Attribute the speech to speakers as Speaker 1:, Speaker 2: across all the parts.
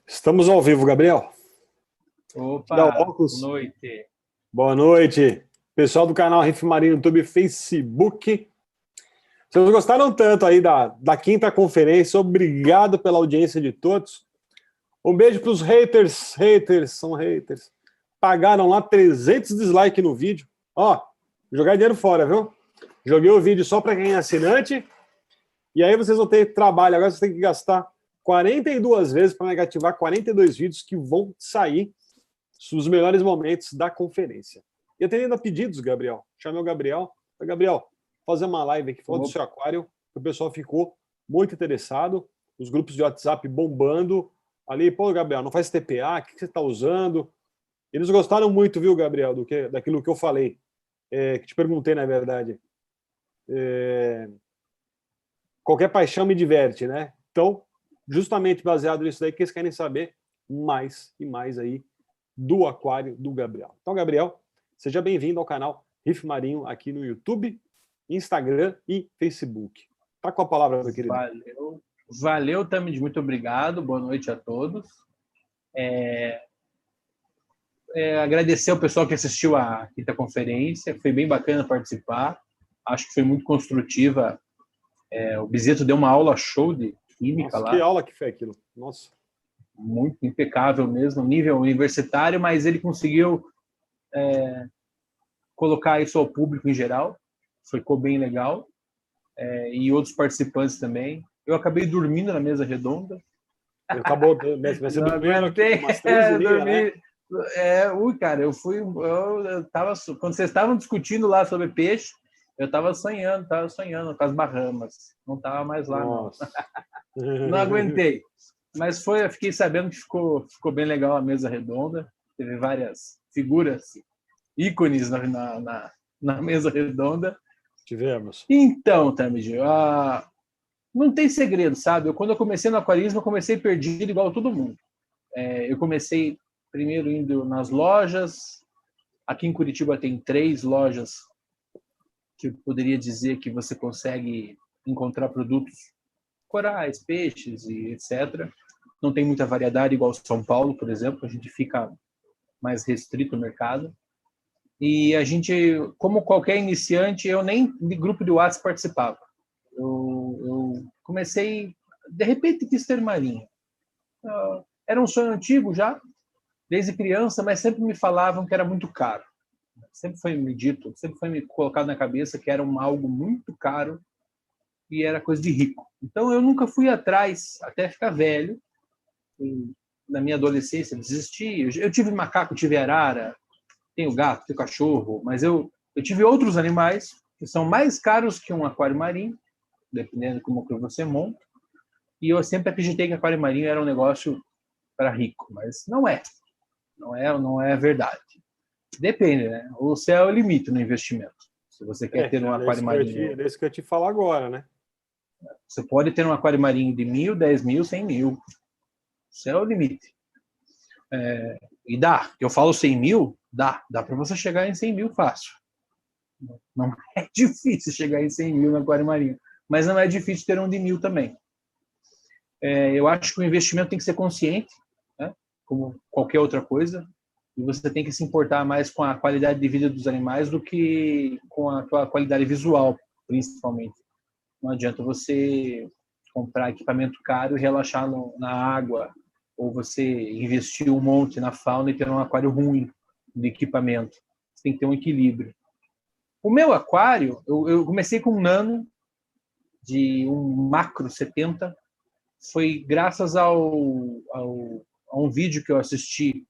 Speaker 1: Estamos ao vivo, Gabriel.
Speaker 2: Opa, boa noite.
Speaker 1: Boa noite. Pessoal do canal Riff Marinho, YouTube, Facebook. Vocês gostaram tanto aí da quinta conferência, obrigado pela audiência de todos. Um beijo para os haters, são haters. Pagaram lá 300 dislikes no vídeo. Ó, jogar dinheiro fora, viu? Joguei o vídeo só para quem é assinante. E aí vocês vão ter trabalho. Agora vocês têm que gastar 42 vezes para negativar 42 vídeos que vão sair nos melhores momentos da conferência. E eu tenho ainda pedidos, Gabriel. Chamei o Gabriel. Gabriel, fazer uma live aqui falando do seu aquário. O pessoal ficou muito interessado. Os grupos de WhatsApp bombando. Ali, pô, Gabriel, não faz TPA, o que você está usando? Eles gostaram muito, viu, Gabriel, daquilo que eu falei. Que te perguntei, na verdade. Qualquer paixão me diverte, né? Então, justamente baseado nisso daí, que eles querem saber mais e mais aí do aquário do Gabriel. Então, Gabriel, seja bem-vindo ao canal Riff Marinho aqui no YouTube, Instagram e Facebook. Tá com a palavra, meu querido.
Speaker 2: Valeu, Tamid, muito obrigado. Boa noite a todos. Agradecer ao pessoal que assistiu a quinta conferência. Foi bem bacana participar. Acho que foi muito construtiva. O Bizito deu uma aula show de química.
Speaker 1: Nossa,
Speaker 2: lá.
Speaker 1: Que aula que foi aquilo. Nossa.
Speaker 2: Muito impecável mesmo, nível universitário, mas ele conseguiu colocar isso ao público em geral. Ficou bem legal. E outros participantes também. Eu acabei dormindo na mesa redonda.
Speaker 1: Acabou, mas você dormiu umas 3 horinhas, né?
Speaker 2: Cara, eu tava, quando vocês estavam discutindo lá sobre peixe, eu tava sonhando com as Bahamas. Não tava mais lá,
Speaker 1: Nossa.
Speaker 2: não. Não aguentei. Mas eu fiquei sabendo que ficou bem legal a mesa redonda. Teve várias figuras, ícones na mesa redonda.
Speaker 1: Tivemos.
Speaker 2: Então, Tamid, não tem segredo, sabe? Quando eu comecei no aquarismo, eu comecei perdido igual todo mundo. Eu comecei primeiro indo nas lojas. Aqui em Curitiba tem 3 lojas que eu poderia dizer que você consegue encontrar produtos corais, peixes e etc. Não tem muita variedade igual São Paulo, por exemplo. A gente fica mais restrito no mercado. E a gente, como qualquer iniciante, eu nem de grupo de WhatsApp participava. Eu comecei, de repente, quis ter marinha. Era um sonho antigo já, desde criança, mas sempre me falavam que era muito caro. Sempre foi me dito, sempre foi me colocado na cabeça que era algo muito caro e era coisa de rico. Então eu nunca fui atrás, até ficar velho. Na minha adolescência, desisti. Eu tive macaco, tive arara, tenho gato, tenho cachorro, mas eu tive outros animais que são mais caros que um aquário marinho, dependendo de como que você monta. E eu sempre acreditei que aquário marinho era um negócio para rico, mas não é. Não é verdade. Depende, né? O céu é o limite no investimento. Se você quer ter um aquário marinho...
Speaker 1: É isso que eu te falo agora, né?
Speaker 2: Você pode ter um aquário marinho de 1.000, 10.000, 100.000. O céu é o limite. E dá. Eu falo 100.000, dá para você chegar em 100.000 fácil. Não é difícil chegar em 100.000 no aquário marinho, mas não é difícil ter um de 1.000 também. Eu acho que o investimento tem que ser consciente, né? Como qualquer outra coisa, e você tem que se importar mais com a qualidade de vida dos animais do que com a tua qualidade visual, principalmente. Não adianta você comprar equipamento caro e relaxar na água, ou você investir um monte na fauna e ter um aquário ruim de equipamento. Você tem que ter um equilíbrio. O meu aquário, eu comecei com um nano, de um macro 70, foi graças a um vídeo que eu assisti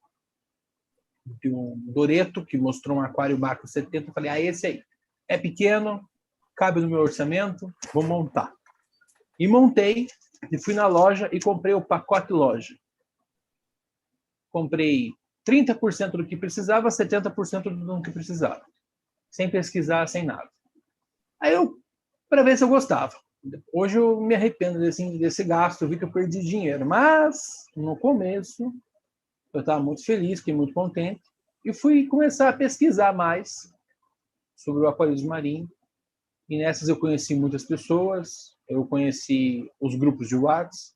Speaker 2: de um Doreto, que mostrou um aquário macro 70, eu falei, esse aí, é pequeno, cabe no meu orçamento, vou montar. E montei, e fui na loja e comprei o pacote loja. Comprei 30% do que precisava, 70% do que precisava. Sem pesquisar, sem nada. Aí para ver se eu gostava. Hoje eu me arrependo desse gasto, eu vi que eu perdi dinheiro. Mas, no começo, eu estava muito feliz, fiquei muito contente. E fui começar a pesquisar mais sobre o aquarismo marinho. E nessas eu conheci muitas pessoas, eu conheci os grupos de WhatsApp.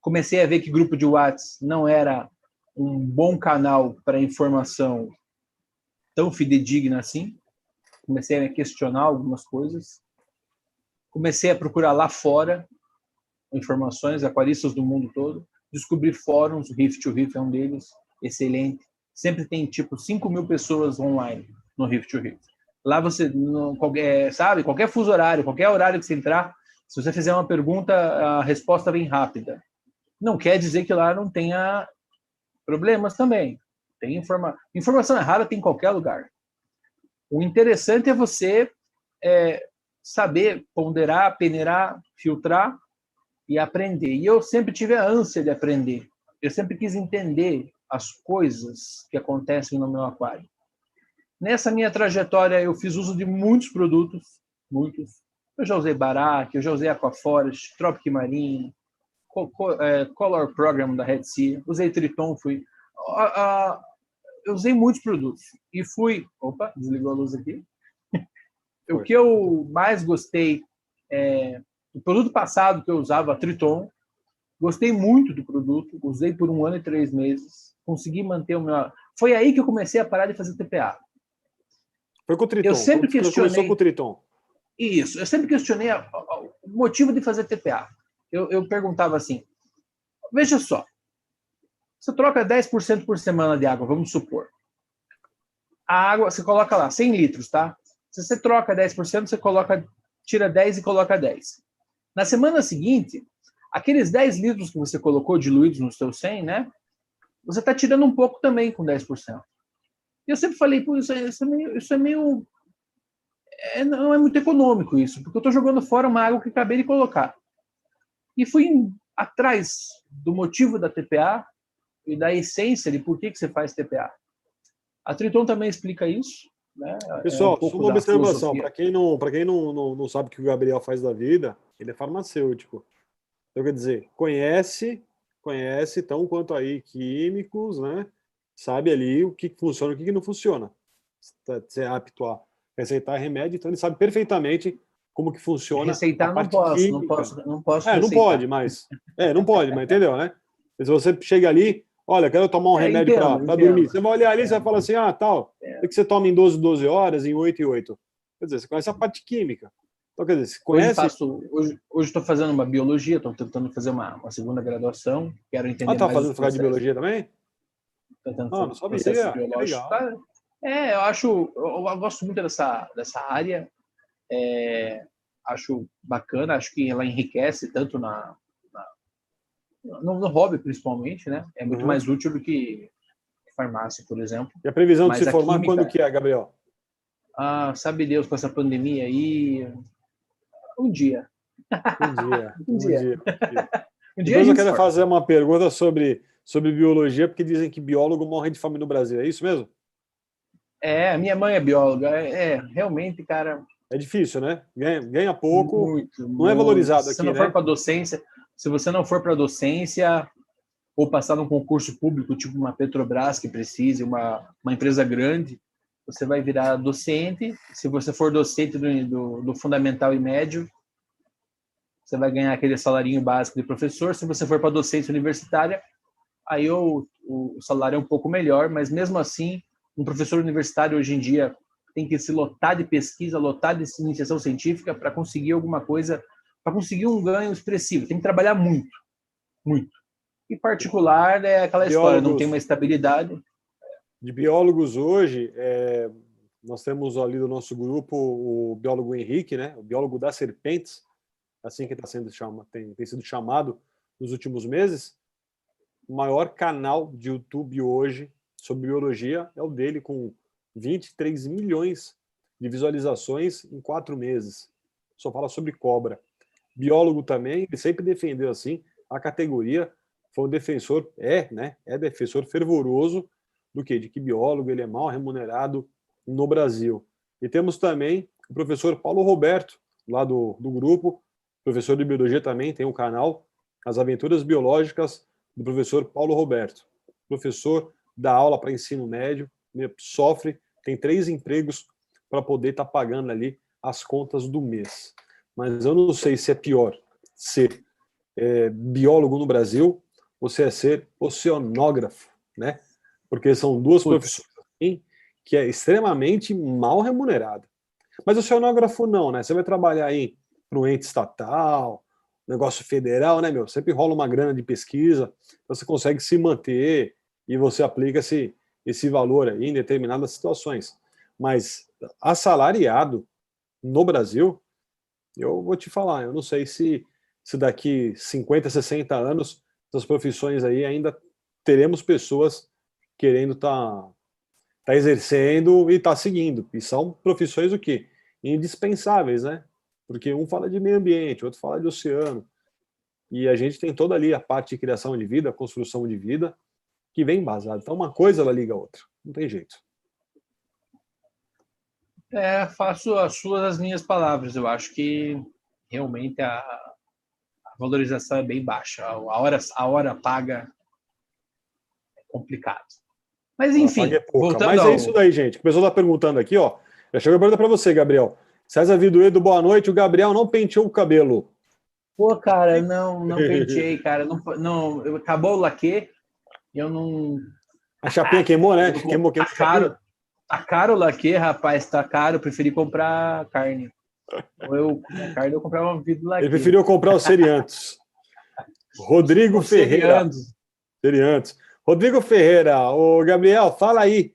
Speaker 2: Comecei a ver que grupo de WhatsApp não era um bom canal para informação tão fidedigna assim. Comecei a questionar algumas coisas. Comecei a procurar lá fora informações, aquaristas do mundo todo. Descobri fóruns, o Riff to Riff é um deles, excelente. Sempre tem tipo 5.000 pessoas online no Riff to Riff. Lá você, sabe, qualquer fuso horário, qualquer horário que você entrar, se você fizer uma pergunta, a resposta vem rápida. Não quer dizer que lá não tenha problemas também. Tem informação errada tem em qualquer lugar. O interessante é você saber ponderar, peneirar, filtrar e aprender. E eu sempre tive a ânsia de aprender. Eu sempre quis entender as coisas que acontecem no meu aquário. Nessa minha trajetória, eu fiz uso de muitos produtos, muitos. Eu já usei Barack, eu já usei Aquaforest, Tropic Marine, Color Program da Red Sea, usei Triton, eu usei muitos produtos. E fui... Opa, desligou a luz aqui. O que eu mais gostei o produto passado que eu usava, Triton, gostei muito do produto, usei por 1 ano e 3 meses, consegui manter o meu... Foi aí que eu comecei a parar de fazer TPA.
Speaker 1: Foi com o Triton.
Speaker 2: Eu sempre questionei...
Speaker 1: Começou com o Triton.
Speaker 2: Isso, eu sempre questionei o motivo de fazer TPA. Eu perguntava assim, veja só, você troca 10% por semana de água, vamos supor. A água, você coloca lá, 100 litros, tá? Se você troca 10%, você tira 10 e coloca 10. Na semana seguinte, aqueles 10 litros que você colocou diluídos no seu 100, né? Você está tirando um pouco também com 10%. E eu sempre falei, pô, isso é meio... não é muito econômico isso, porque eu estou jogando fora uma água que acabei de colocar. E fui atrás do motivo da TPA e da essência de por que você faz TPA. A Triton também explica isso. Né?
Speaker 1: Pessoal, só uma observação. Para quem não sabe o que o Gabriel faz da vida, ele é farmacêutico. Então, quer dizer, conhece tão quanto aí químicos, né? Sabe ali o que funciona e o que não funciona. Você é apto a receitar remédio, então ele sabe perfeitamente como que funciona
Speaker 2: receitar
Speaker 1: a parte
Speaker 2: não posso receitar.
Speaker 1: Não pode, mas entendeu, né? Se você chega ali, olha, quero tomar um remédio para dormir. Você vai olhar ali e vai falar assim, tal, tem que você toma em 12 horas, em 8 e 8. Quer dizer, você conhece a parte química. Então, quer dizer, você conhece...
Speaker 2: Hoje estou fazendo uma biologia, estou tentando fazer uma segunda graduação, quero entender
Speaker 1: tá
Speaker 2: mais
Speaker 1: fazendo faculdade de biologia também?
Speaker 2: Tentando
Speaker 1: não
Speaker 2: processos
Speaker 1: sabia.
Speaker 2: biológicos. Eu gosto muito dessa área, acho bacana, acho que ela enriquece tanto no hobby, principalmente, né? É muito mais útil do que farmácia, por exemplo.
Speaker 1: E a previsão de se formar quando que é, Gabriel?
Speaker 2: Sabe Deus, com essa pandemia aí, um dia.
Speaker 1: Um dia.
Speaker 2: Um dia
Speaker 1: Depois eu quero fazer uma pergunta sobre biologia, porque dizem que biólogo morre de fome no Brasil. É isso mesmo?
Speaker 2: Minha mãe é bióloga. Realmente, cara...
Speaker 1: É difícil, né? Ganha pouco,
Speaker 2: muito,
Speaker 1: não é valorizado aqui,
Speaker 2: né? Se você não for para docência ou passar num concurso público, tipo uma Petrobras que precise, uma empresa grande, você vai virar docente. Se você for docente do fundamental e médio, você vai ganhar aquele salarinho básico de professor. Se você for para docência universitária, aí o salário é um pouco melhor, mas mesmo assim, um professor universitário hoje em dia tem que se lotar de pesquisa, lotar de iniciação científica para conseguir alguma coisa, para conseguir um ganho expressivo. Tem que trabalhar muito, muito. E particular é aquela história, não tem uma estabilidade.
Speaker 1: De biólogos hoje, nós temos ali do nosso grupo o biólogo Henrique, né? O biólogo das serpentes, assim que tem sido chamado nos últimos meses. O maior canal de YouTube hoje sobre biologia é o dele, com 23 milhões de visualizações em 4 meses. Só fala sobre cobra. Biólogo também, ele sempre defendeu assim a categoria, foi um defensor, defensor fervoroso do quê? De que biólogo ele é mal remunerado no Brasil. E temos também o professor Paulo Roberto, lá do grupo, professor de biologia também, tem um canal, As Aventuras Biológicas do professor Paulo Roberto. Professor dá aula para ensino médio, sofre, tem 3 empregos para poder estar pagando ali as contas do mês. Mas eu não sei se é pior ser biólogo no Brasil, você é ser oceanógrafo, né? Porque são duas profissões assim, que é extremamente mal remunerada. Mas oceanógrafo não, né? Você vai trabalhar aí para um ente estatal, negócio federal, né, meu? Sempre rola uma grana de pesquisa, você consegue se manter e você aplica esse valor aí em determinadas situações. Mas assalariado no Brasil, eu vou te falar, eu não sei se daqui 50, 60 anos, essas profissões aí ainda teremos pessoas querendo tá exercendo e tá seguindo. E são profissões o quê? Indispensáveis, né? Porque um fala de meio ambiente, outro fala de oceano. E a gente tem toda ali a parte de criação de vida, construção de vida, que vem embasada. Então uma coisa ela liga a outra. Não tem jeito.
Speaker 2: Faço as minhas palavras. Eu acho que realmente a valorização é bem baixa. A hora paga é complicado. Mas enfim,
Speaker 1: voltando Mas é isso daí, gente. O pessoal está perguntando aqui, ó. Já chegou a pergunta para você, Gabriel. César Viduedo, boa noite. O Gabriel não penteou o cabelo.
Speaker 2: Pô, cara, não penteei, cara. Não, acabou o laque. Eu não.
Speaker 1: A chapinha queimou, né? Queimou
Speaker 2: Tá caro o laque, rapaz. Tá caro. Eu preferi comprar carne. Carne eu comprava uma vida do laque.
Speaker 1: Ele preferiu comprar os seriantos. Rodrigo Ferreira. Seriantos. Rodrigo Ferreira, o Gabriel, fala aí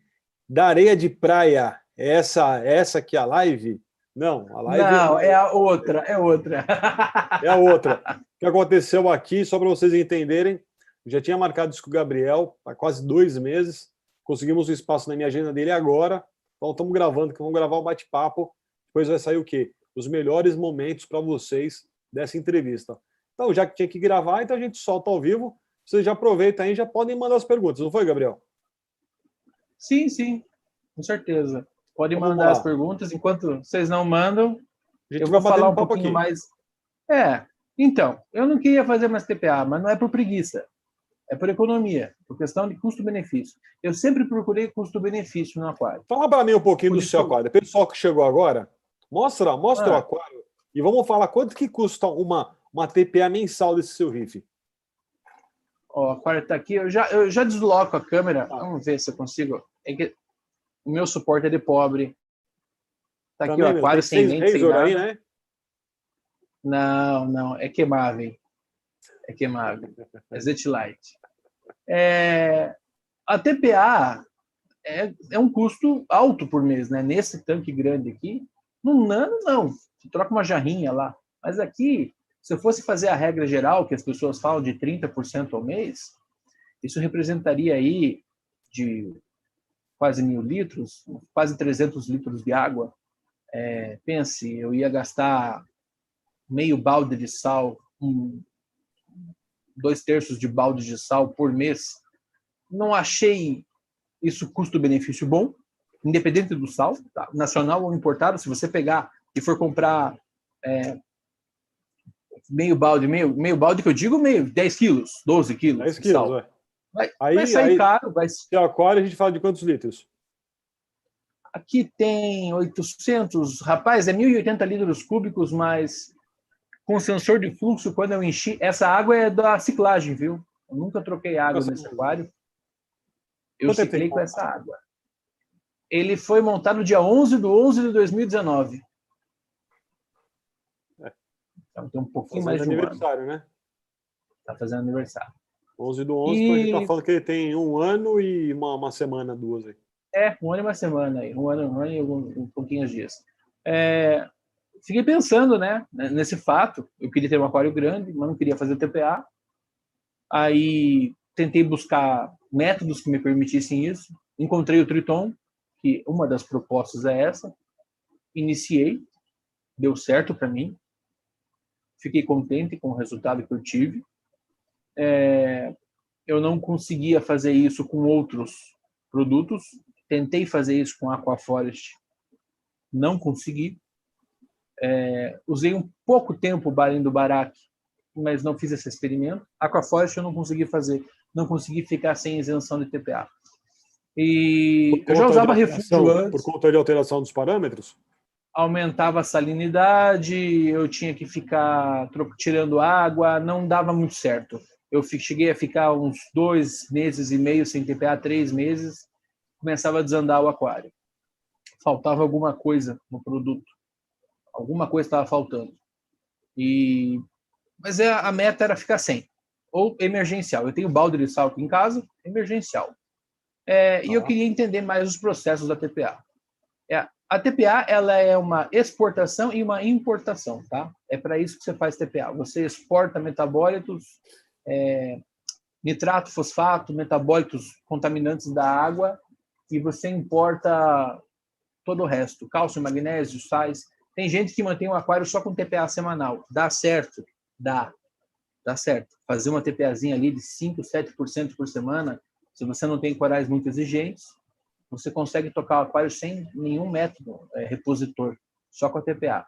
Speaker 1: da areia de praia. Essa aqui é a live? Não, a live
Speaker 2: não, é a outra,
Speaker 1: É a outra. O que aconteceu aqui, só para vocês entenderem, já tinha marcado isso com o Gabriel há quase 2 meses. Conseguimos um espaço na minha agenda dele agora. Então estamos gravando, que vamos gravar um bate-papo. Depois vai sair o quê? Os melhores momentos para vocês dessa entrevista. Então, já que tinha que gravar, então a gente solta ao vivo. Vocês já aproveitam aí e já podem mandar as perguntas, não foi, Gabriel?
Speaker 2: Sim, com certeza. Podem mandar as perguntas. Enquanto vocês não mandam, eu vou falar um pouquinho mais. Então, eu não queria fazer mais TPA, mas não é por preguiça. É por economia, por questão de custo-benefício. Eu sempre procurei custo-benefício no aquário.
Speaker 1: Fala para mim um pouquinho do seu aquário. Pessoal que chegou agora, mostra o aquário e vamos falar quanto que custa uma TPA mensal desse seu riff.
Speaker 2: Ó, o aquário está aqui. Eu já desloco a câmera. Vamos ver se eu consigo. É que o meu suporte é de pobre. Tá aqui o aquário sem lente, sem nada. Aí, né? Não. É queimável. É Zetlight. A TPA é um custo alto por mês, né? Nesse tanque grande aqui. No nano, não. Você troca uma jarrinha lá. Mas aqui, se eu fosse fazer a regra geral, que as pessoas falam de 30% ao mês, isso representaria aí de quase 1.000 litros, quase 300 litros de água. Pense, eu ia gastar meio balde de sal, 2/3 de balde de sal por mês. Não achei isso custo-benefício bom, independente do sal, tá? Nacional ou importado. Se você pegar e for comprar meio balde que eu digo, 10 quilos, 12 quilos
Speaker 1: 10 quilos,
Speaker 2: sal. Vai sair caro.
Speaker 1: Se é aquário, a gente fala de quantos litros?
Speaker 2: Aqui tem 800, rapaz, 1.080 litros cúbicos, mas com sensor de fluxo, quando eu enchi, essa água é da ciclagem, viu? Eu nunca troquei água nesse aquário. Eu ciclei com essa água. Ele foi montado dia 11/11/2019. Então tem um pouquinho mais de um
Speaker 1: aniversário, né?
Speaker 2: Tá fazendo aniversário.
Speaker 1: 11/11, então a gente tá falando que ele tem 1 ano e uma semana, 2 aí.
Speaker 2: 1 ano e uma semana aí. 1 ano e alguns pouquinhos dias. Fiquei pensando, né, nesse fato. Eu queria ter um aquário grande, mas não queria fazer TPA. Aí tentei buscar métodos que me permitissem isso. Encontrei o Triton, que uma das propostas é essa. Iniciei, deu certo para mim. Fiquei contente com o resultado que eu tive. Eu não conseguia fazer isso com outros produtos. Tentei fazer isso com Aquaforest. Não consegui. Usei um pouco tempo o Barim do Barak, mas não fiz esse experimento. Aquaforest eu não consegui fazer. Não consegui ficar sem isenção de TPA. E eu já usava refúgio antes.
Speaker 1: Por conta de alteração dos parâmetros?
Speaker 2: aumentava a salinidade, eu tinha que ficar tirando água, não dava muito certo. Eu cheguei a ficar uns 2,5 meses sem TPA, 3 meses, começava a desandar o aquário. Faltava alguma coisa no produto. Alguma coisa estava faltando. Mas a meta era ficar sem. Ou emergencial. Eu tenho balde de sal aqui em casa, emergencial. E eu queria entender mais os processos da TPA. A TPA ela é uma exportação e uma importação, tá? É para isso que você faz TPA. Você exporta metabólitos, nitrato, fosfato, metabólitos contaminantes da água, e você importa todo o resto, cálcio, magnésio, sais. Tem gente que mantém um aquário só com TPA semanal. Dá certo? Dá certo. Fazer uma TPAzinha ali de 5, 7% por semana, se você não tem corais muito exigentes, você consegue tocar o aquário sem nenhum método repositor, só com a TPA.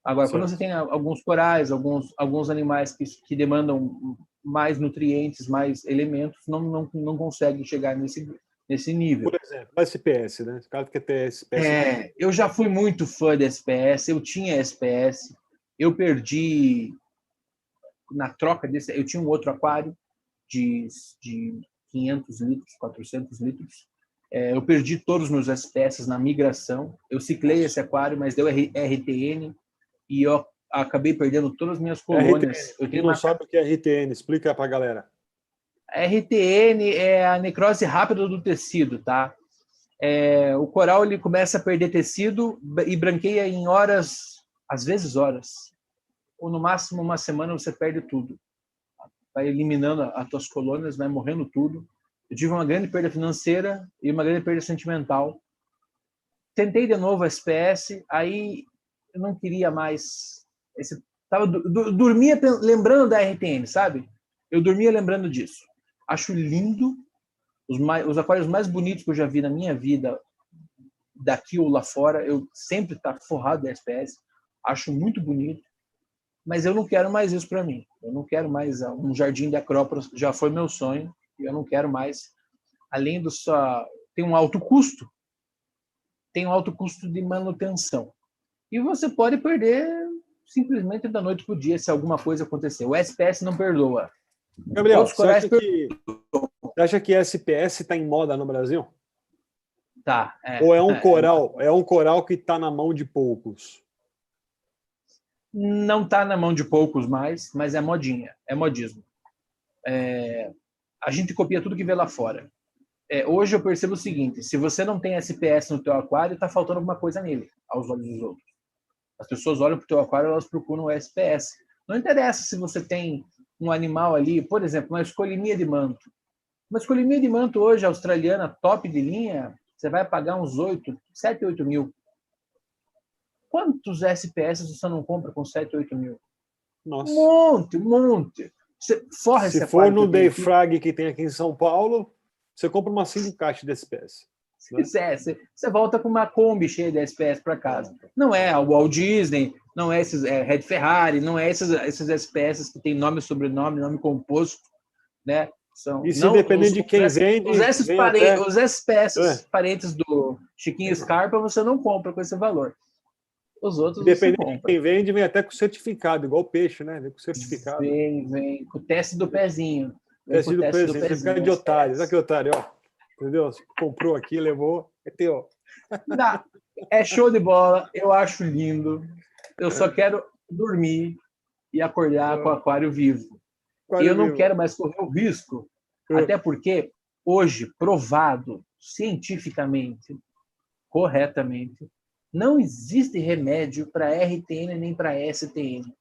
Speaker 2: Agora, certo. Quando você tem alguns corais, alguns animais que demandam mais nutrientes, mais elementos, não consegue chegar nesse nível.
Speaker 1: Por exemplo, SPS, né? Esse cara quer ter SPS.
Speaker 2: Eu já fui muito fã de SPS, eu tinha SPS, eu perdi na troca desse, eu tinha um outro aquário de 500 litros, 400 litros, eu perdi todos os meus SPS na migração, eu ciclei esse aquário, mas deu RTN e eu acabei perdendo todas as minhas colônias.
Speaker 1: Quem não sabe o que é RTN, explica para a galera.
Speaker 2: A RTN é a necrose rápida do tecido, tá? O coral ele começa a perder tecido e branqueia em horas, às vezes horas, ou no máximo uma semana você perde tudo. Vai eliminando as tuas colônias, vai morrendo tudo. Eu tive uma grande perda financeira e uma grande perda sentimental. Tentei de novo a SPS, aí eu não queria mais. Dormia lembrando da RTN, sabe? Eu dormia lembrando disso. Acho lindo, os aquários mais bonitos que eu já vi na minha vida, daqui ou lá fora, eu sempre tá forrado de SPS. Acho muito bonito, mas eu não quero mais isso para mim. Eu não quero mais um jardim de Acrópolis, já foi meu sonho. Eu não quero mais, além do só tem um alto custo de manutenção. E você pode perder simplesmente da noite para o dia se alguma coisa acontecer. O SPS não perdoa.
Speaker 1: Gabriel, você acha que SPS está em moda no Brasil?
Speaker 2: Tá.
Speaker 1: Ou é um coral que está na mão de poucos?
Speaker 2: Não está na mão de poucos mais, mas é modinha, é modismo. A gente copia tudo que vê lá fora. Hoje eu percebo o seguinte: se você não tem SPS no teu aquário, está faltando alguma coisa nele, aos olhos dos outros. As pessoas olham para o teu aquário, elas procuram o SPS. Não interessa se você tem um animal ali, por exemplo, uma escolimia de manto. Uma escolimia de manto hoje, australiana, top de linha, você vai pagar uns 7, 8 mil. Quantos SPS você não compra com 7, 8 mil?
Speaker 1: Nossa.
Speaker 2: Um monte.
Speaker 1: Se for no Dayfrag que tem aqui em São Paulo, você compra umas 5 caixas de SPS.
Speaker 2: Se quiser, você volta com uma Kombi cheia de SPS para casa. Não é o Walt Disney, não é esses Red Ferrari, não é esses SPS que tem nome, sobrenome, nome composto, né?
Speaker 1: E se depender de quem vende...
Speaker 2: Os SPS parentes do Chiquinho Scarpa, você não compra com esse valor. Os outros
Speaker 1: dependendo de quem vende, vem até com certificado, igual o peixe, né? Vem com certificado.
Speaker 2: Vem com o teste do pezinho.
Speaker 1: Teste do pezinho. Você fica de otário. Olha que otário, ó. Entendeu? Você comprou aqui, levou, é teu.
Speaker 2: É show de bola, eu acho lindo. Eu só quero dormir e acordar com o aquário vivo. Eu não quero mais correr o risco, até porque hoje, provado cientificamente, corretamente, não existe remédio para RTN nem para STN.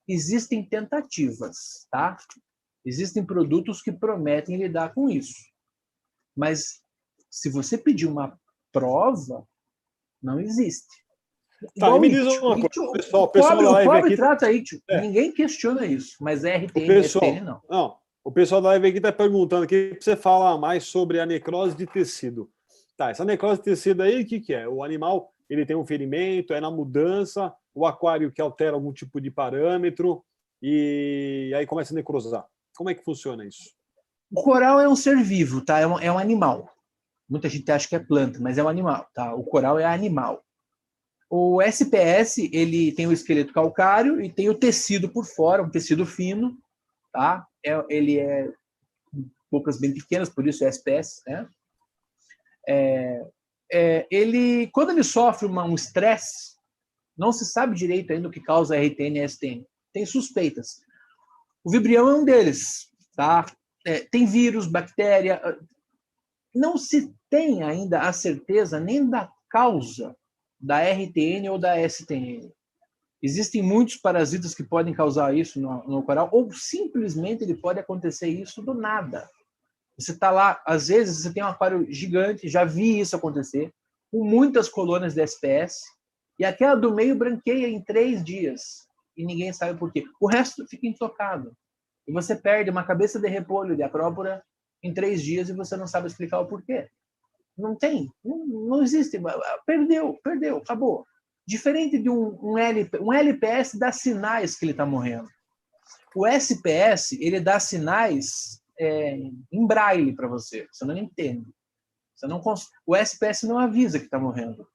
Speaker 2: Existem tentativas, tá? Existem produtos que prometem lidar com isso. Mas se você pedir uma prova, não existe.
Speaker 1: Tá, me diz uma coisa, pessoal da live aqui
Speaker 2: trata aí, tio. Ninguém questiona isso, mas RTN, STN não.
Speaker 1: O pessoal da live aqui está perguntando aqui para você falar mais sobre a necrose de tecido. Tá, essa necrose de tecido aí, o que é? O animal, ele tem um ferimento, é na mudança, o aquário que altera algum tipo de parâmetro e aí começa a necrosar. Como é que funciona isso?
Speaker 2: O coral é um ser vivo, tá? É um animal. Muita gente acha que é planta, mas é um animal, tá? O coral é animal. O SPS, ele tem o esqueleto calcário e tem o tecido por fora, um tecido fino, tá? Ele é bocas bem pequenas, por isso é SPS, né? Quando ele sofre um estresse, não se sabe direito ainda o que causa RTN e STN. Tem suspeitas. O vibrião é um deles, tá? Tem vírus, bactéria. Não se tem ainda a certeza nem da causa da RTN ou da STN. Existem muitos parasitas que podem causar isso no coral, ou simplesmente ele pode acontecer isso do nada. Você está lá, às vezes você tem um aquário gigante, já vi isso acontecer, com muitas colônias de SPS, e aquela do meio branqueia em 3 dias, e ninguém sabe por quê. O resto fica intocado. E você perde uma cabeça de repolho de acrópora em 3 dias e você não sabe explicar o porquê. Não tem, não existe. Perdeu, acabou. Diferente de um LPS dá sinais que ele está morrendo. O SPS, ele dá sinais em braille para você. Você não entende. O SPS não avisa que está morrendo.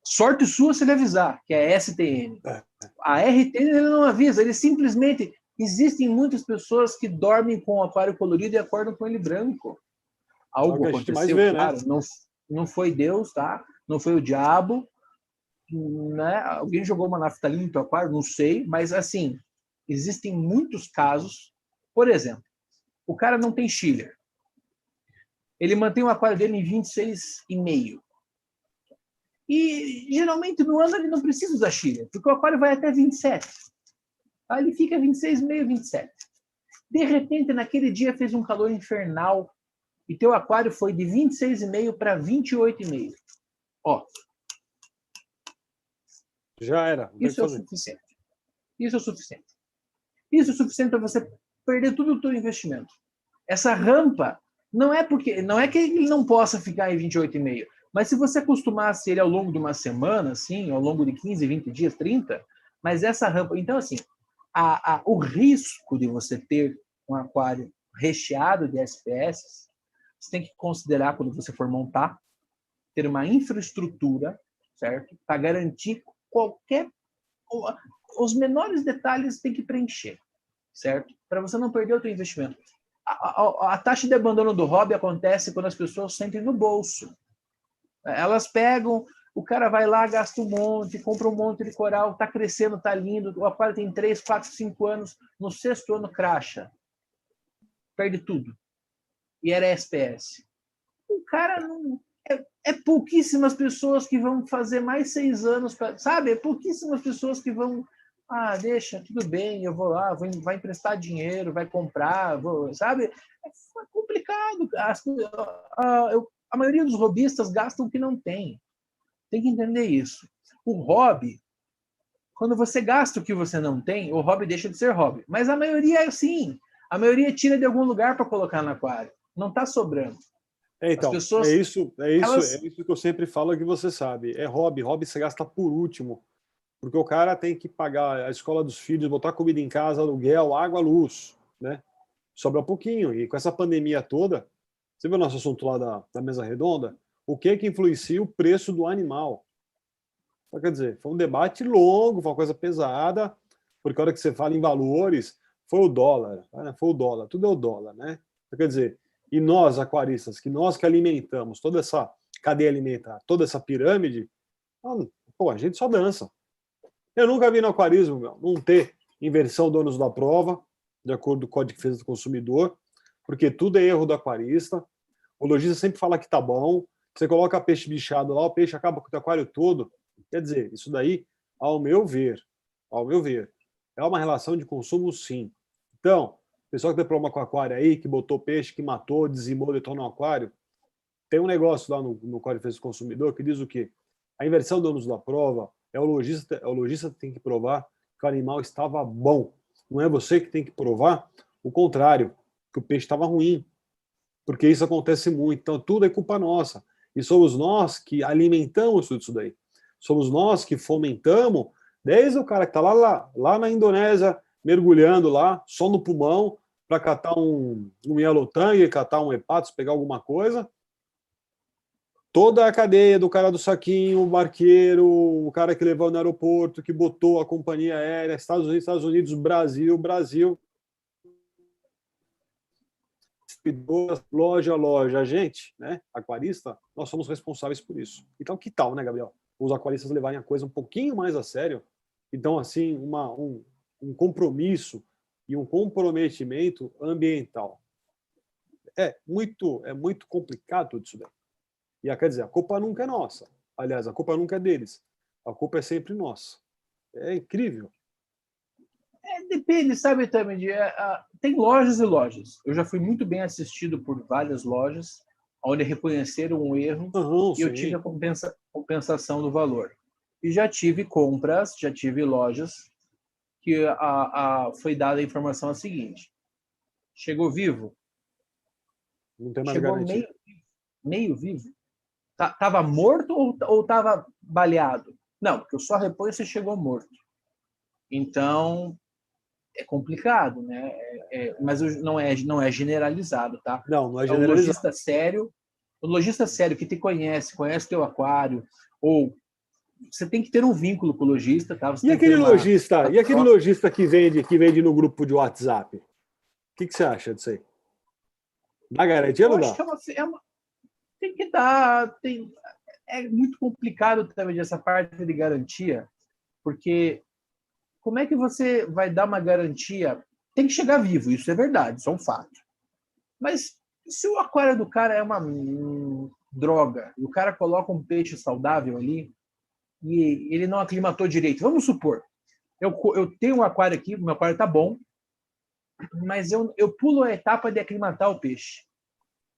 Speaker 2: Sorte sua se ele avisar, que é STN. A RTN ele não avisa, ele simplesmente... Existem muitas pessoas que dormem com o aquário colorido e acordam com ele branco. Algo aconteceu, claro, né? Não foi Deus, tá? Não foi o diabo, né? Alguém jogou uma naftalina no teu aquário, não sei, mas assim, existem muitos casos. Por exemplo, o cara não tem chiller. Ele mantém o aquário dele em 26,5. E geralmente no ano ele não precisa usar chiller, porque o aquário vai até 27. Aí ele fica 26,5, 27. De repente, naquele dia fez um calor infernal e teu aquário foi de 26,5 para 28,5. Ó.
Speaker 1: Já era.
Speaker 2: Isso é o suficiente. Isso é o suficiente. Isso é o suficiente para você perder todo o teu investimento. Essa rampa não é que ele não possa ficar em 28,5, mas se você acostumasse ele ao longo de uma semana, assim, ao longo de 15, 20 dias, 30, mas essa rampa... Então, assim, o risco de você ter um aquário recheado de SPS, você tem que considerar quando você for montar, ter uma infraestrutura, certo? Para garantir os menores detalhes tem que preencher, certo? Para você não perder o seu investimento. A taxa de abandono do hobby acontece quando as pessoas sentem no bolso. Elas pegam, o cara vai lá, gasta um monte, compra um monte de coral, está crescendo, está lindo, o aquário tem 3, 4, 5 anos, no 6º ano cracha. Perde tudo. E era SPS. O cara não... É pouquíssimas pessoas que vão fazer mais 6 anos, sabe? É pouquíssimas pessoas que vão... deixa, tudo bem, eu vou lá, vai emprestar dinheiro, vai comprar, sabe? É complicado. A maioria dos hobbyistas gastam o que não tem. Tem que entender isso. O hobby, quando você gasta o que você não tem, o hobby deixa de ser hobby. Mas a maioria é assim. A maioria tira de algum lugar para colocar no aquário. Não está sobrando.
Speaker 1: Então, é isso que eu sempre falo que você sabe. É hobby você gasta por último. Porque o cara tem que pagar a escola dos filhos, botar comida em casa, aluguel, água, luz, né? Sobra pouquinho. E com essa pandemia toda, você viu o nosso assunto lá da mesa redonda? O que influencia o preço do animal? Então, quer dizer, foi um debate longo, foi uma coisa pesada, porque a hora que você fala em valores, foi o dólar, tudo é o dólar, né? Então, quer dizer, e nós, aquaristas, nós que alimentamos toda essa cadeia alimentar, toda essa pirâmide, a gente só dança. Eu nunca vi no aquarismo não ter inversão do ônus da prova, de acordo com o Código de Defesa do Consumidor, porque tudo é erro do aquarista. O lojista sempre fala que tá bom, você coloca peixe bichado lá, o peixe acaba com o aquário todo. Quer dizer, isso daí, ao meu ver, é uma relação de consumo, sim. Então, o pessoal que tem problema com aquário aí, que botou peixe, que matou, dizimou, detonou no aquário, tem um negócio lá no Código de Defesa do Consumidor que diz o quê? A inversão do ônus da prova é o lojista que tem que provar que o animal estava bom. Não é você que tem que provar o contrário, que o peixe estava ruim. Porque isso acontece muito. Então, tudo é culpa nossa. E somos nós que alimentamos tudo isso daí. Somos nós que fomentamos, desde o cara que está lá na Indonésia, mergulhando lá, só no pulmão, para catar um yellow tang, catar um hepatos, pegar alguma coisa. toda a cadeia do cara do saquinho, o barqueiro, o cara que levou no aeroporto, que botou a companhia aérea, Estados Unidos, Brasil, loja, a gente, né, aquarista, nós somos responsáveis por isso. Então, que tal, né, Gabriel? Os aquaristas levarem a coisa um pouquinho mais a sério. Então, assim, um compromisso e um comprometimento ambiental. É muito complicado tudo isso daí. E quer dizer, a culpa nunca é nossa. Aliás, a culpa nunca é deles. A culpa é sempre nossa. É incrível.
Speaker 2: Depende, sabe, também. Tem lojas e lojas. Eu já fui muito bem assistido por várias lojas, onde reconheceram um erro e eu tive a compensação do valor. E já tive compras, já tive lojas que foi dada a informação seguinte: chegou vivo?
Speaker 1: Não tem mais
Speaker 2: chegou
Speaker 1: garantia.
Speaker 2: meio vivo? Tava morto ou tava baleado? Não, porque eu só reponho se chegou morto. Então, é complicado, né? Mas não é generalizado, tá?
Speaker 1: Não é
Speaker 2: É um
Speaker 1: generalizado.
Speaker 2: lojista sério que te conhece teu aquário, ou você tem que ter um vínculo com o lojista, tá? Você
Speaker 1: E
Speaker 2: tem que
Speaker 1: aquele
Speaker 2: ter
Speaker 1: lojista, que vende no grupo de WhatsApp? O que você acha disso aí? Dá garantia ou
Speaker 2: Eu
Speaker 1: não
Speaker 2: acho
Speaker 1: dá?
Speaker 2: que tem que dar. É muito complicado também essa parte de garantia, porque como é que você vai dar uma garantia? Tem que chegar vivo, isso é verdade, isso é um fato. Mas se o aquário do cara é uma droga, e o cara coloca um peixe saudável ali e ele não aclimatou direito, vamos supor, eu tenho um aquário aqui, meu aquário tá bom, mas eu pulo a etapa de aclimatar o peixe.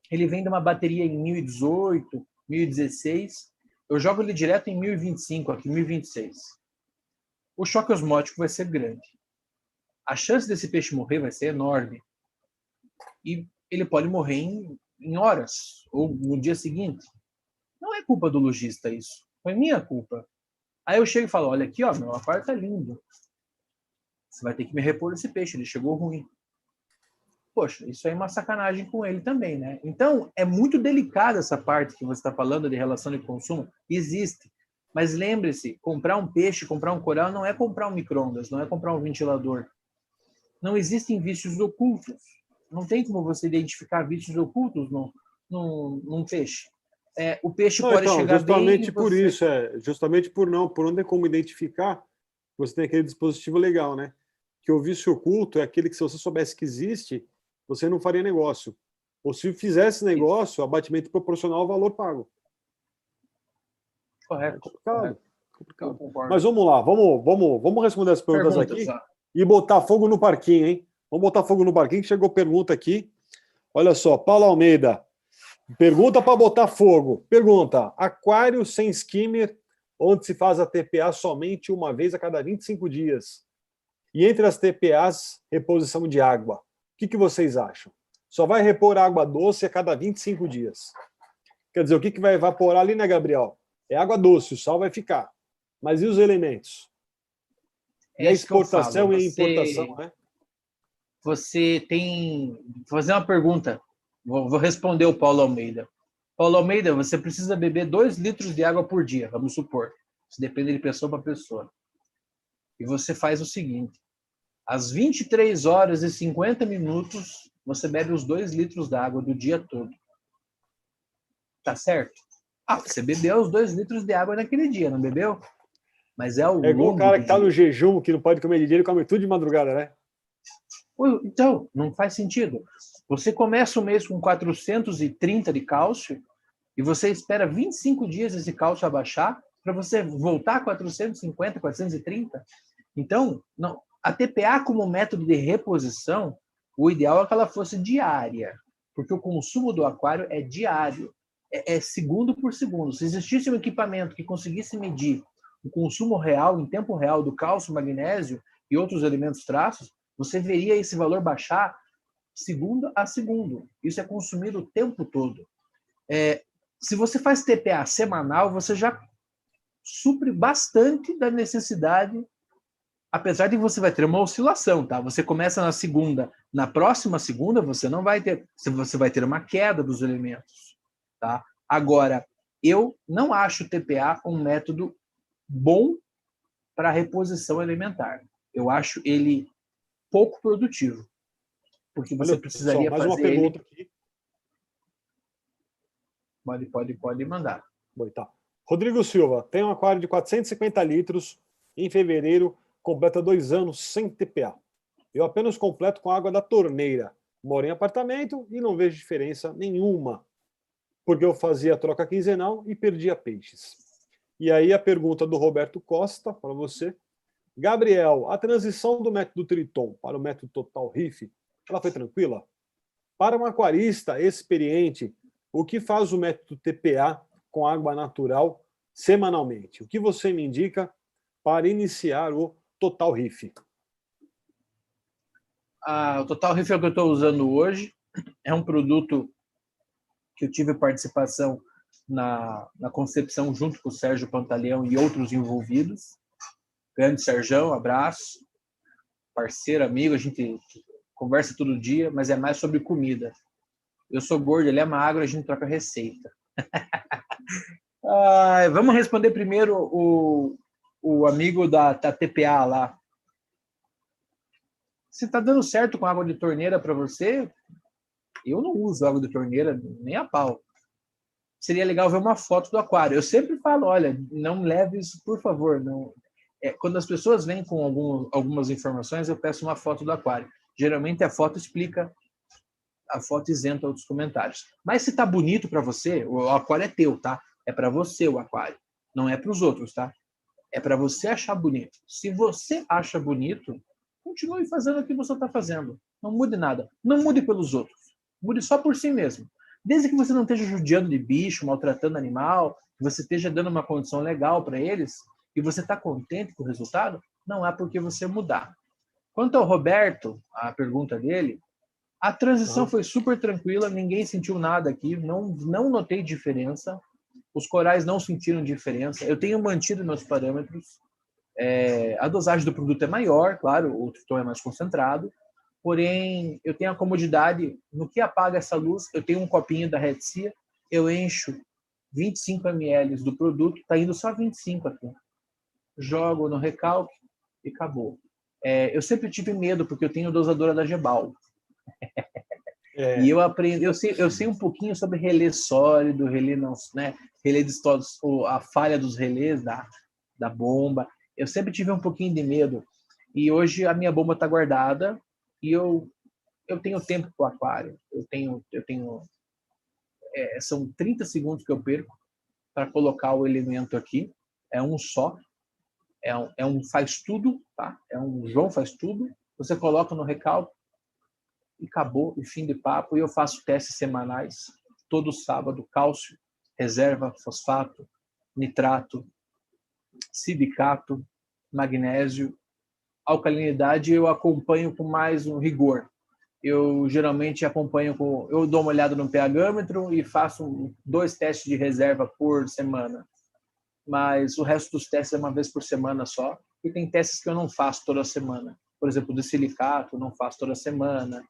Speaker 2: Ele vem de uma bateria em 1018, 1016, eu jogo ele direto em 1025, aqui 1026. O choque osmótico vai ser grande. A chance desse peixe morrer vai ser enorme. E ele pode morrer em horas, ou no dia seguinte. Não é culpa do lojista isso. Foi minha culpa. Aí eu chego e falo, olha aqui, ó, meu aquário tá lindo. Você vai ter que me repor esse peixe, ele chegou ruim. Poxa, isso aí é uma sacanagem com ele também, né? Então, é muito delicada essa parte que você está falando de relação de consumo. Existe. Mas lembre-se, comprar um peixe, comprar um coral, não é comprar um micro-ondas, não é comprar um ventilador. Não existem vícios ocultos. Não tem como você identificar vícios ocultos num peixe. O peixe
Speaker 1: Não,
Speaker 2: pode
Speaker 1: então,
Speaker 2: chegar bem
Speaker 1: justamente
Speaker 2: e
Speaker 1: por
Speaker 2: você...
Speaker 1: isso, justamente por não ter como identificar, você tem aquele dispositivo legal, né? Que o vício oculto é aquele que, se você soubesse que existe, você não faria negócio. Ou se fizesse negócio, abatimento proporcional ao valor pago.
Speaker 2: Correto.
Speaker 1: É complicado.
Speaker 2: Eu concordo.
Speaker 1: Mas vamos lá, vamos responder as perguntas aqui e botar fogo no parquinho, hein? Vamos botar fogo no parquinho, que chegou pergunta aqui. Olha só, Paulo Almeida. Pergunta para botar fogo. Pergunta: aquário sem skimmer, onde se faz a TPA somente uma vez a cada 25 dias. E entre as TPAs, reposição de água. O que vocês acham? Só vai repor água doce a cada 25 dias. Quer dizer, o que vai evaporar ali, né, Gabriel? É água doce, o sal vai ficar. Mas e os elementos? E a exportação e a importação, né?
Speaker 2: Você tem... Vou fazer uma pergunta. Vou responder o Paulo Almeida. Paulo Almeida, você precisa beber 2 litros de água por dia, vamos supor. Isso depende de pessoa para pessoa. E você faz o seguinte: às 23 horas e 50 minutos, você bebe os 2 litros d'água do dia todo. Tá certo? Você bebeu os 2 litros de água naquele dia, não bebeu? Mas é ao longo do dia. É igual o cara
Speaker 1: que tá no jejum, que não pode comer de dia, ele come tudo de madrugada, né?
Speaker 2: Então, não faz sentido. Você começa o mês com 430 de cálcio e você espera 25 dias esse cálcio abaixar para você voltar a 450, 430. Então, não, a TPA como método de reposição, o ideal é que ela fosse diária, porque o consumo do aquário é diário, é segundo por segundo. Se existisse um equipamento que conseguisse medir o consumo real, em tempo real, do cálcio, magnésio e outros elementos traços, você veria esse valor baixar segundo a segundo. Isso é consumido o tempo todo. Se você faz TPA semanal, você já supre bastante da necessidade, apesar de você vai ter uma oscilação, tá? Você começa na segunda, na próxima segunda você não vai ter, você vai ter uma queda dos elementos, tá? Agora, Eu não acho o TPA um método bom para reposição alimentar. Eu acho ele pouco produtivo, porque você
Speaker 1: Olha, pessoal,
Speaker 2: precisaria
Speaker 1: mais uma
Speaker 2: fazer ele...
Speaker 1: pergunta aqui.
Speaker 2: Pode mandar.
Speaker 1: Bom, tá. Rodrigo Silva, tem um aquário de 450 litros. Em fevereiro, completa 2 anos sem TPA. Eu apenas completo com água da torneira. Moro em apartamento e não vejo diferença nenhuma, porque eu fazia a troca quinzenal e perdia peixes. E aí a pergunta do Roberto Costa para você. Gabriel, a transição do método Triton para o método Total Reef, ela foi tranquila? Para um aquarista experiente, o que faz o método TPA com água natural semanalmente? O que você me indica para iniciar o Total Reef?
Speaker 2: O Total Reef é o que eu estou usando hoje. É um produto que eu tive participação na concepção junto com o Sérgio Pantaleão e outros envolvidos. Grande Sérgio, abraço. Parceiro, amigo, a gente conversa todo dia, mas é mais sobre comida. Eu sou gordo, ele é magro, a gente troca receita. Vamos responder primeiro o amigo da TPA lá. Se está dando certo com água de torneira para você, eu não uso água de torneira nem a pau. Seria legal ver uma foto do aquário. Eu sempre falo, olha, não leve isso, por favor. Não. Quando as pessoas vêm com algumas informações, eu peço uma foto do aquário. Geralmente a foto explica, a foto isenta outros comentários. Mas se tá bonito para você, o aquário é teu, tá? É para você o aquário. Não é para os outros, tá? É para você achar bonito. Se você acha bonito, continue fazendo o que você está fazendo. Não mude nada. Não mude pelos outros. Mude só por si mesmo. Desde que você não esteja judiando de bicho, maltratando animal, que você esteja dando uma condição legal para eles, e você está contente com o resultado, não há por que você mudar. Quanto ao Roberto, a pergunta dele, a transição foi super tranquila, ninguém sentiu nada aqui, não notei diferença, os corais não sentiram diferença, eu tenho mantido meus parâmetros, a dosagem do produto é maior, claro, o Triton é mais concentrado, porém eu tenho a comodidade, no que apaga essa luz, eu tenho um copinho da Red Sea, eu encho 25 ml do produto, está indo só 25 aqui, jogo no recalque e acabou. Eu sempre tive medo, porque eu tenho dosadora da Gebal. E eu aprendi, eu sei um pouquinho sobre relé sólido, relé não, né? Relé a falha dos relés da bomba. Eu sempre tive um pouquinho de medo. E hoje a minha bomba está guardada e eu tenho tempo para o aquário. São 30 segundos que eu perco para colocar o elemento aqui. É um só. É um faz tudo, tá? É um João faz tudo. Você coloca no recalque e acabou, e fim de papo. E eu faço testes semanais, todo sábado, cálcio, reserva, fosfato, nitrato, silicato, magnésio. Alcalinidade eu acompanho com mais um rigor. Eu geralmente eu dou uma olhada no pH-metro e faço 2 testes de reserva por semana. Mas o resto dos testes é uma vez por semana só. E tem testes que eu não faço toda semana. Por exemplo, o de silicato eu não faço toda semana.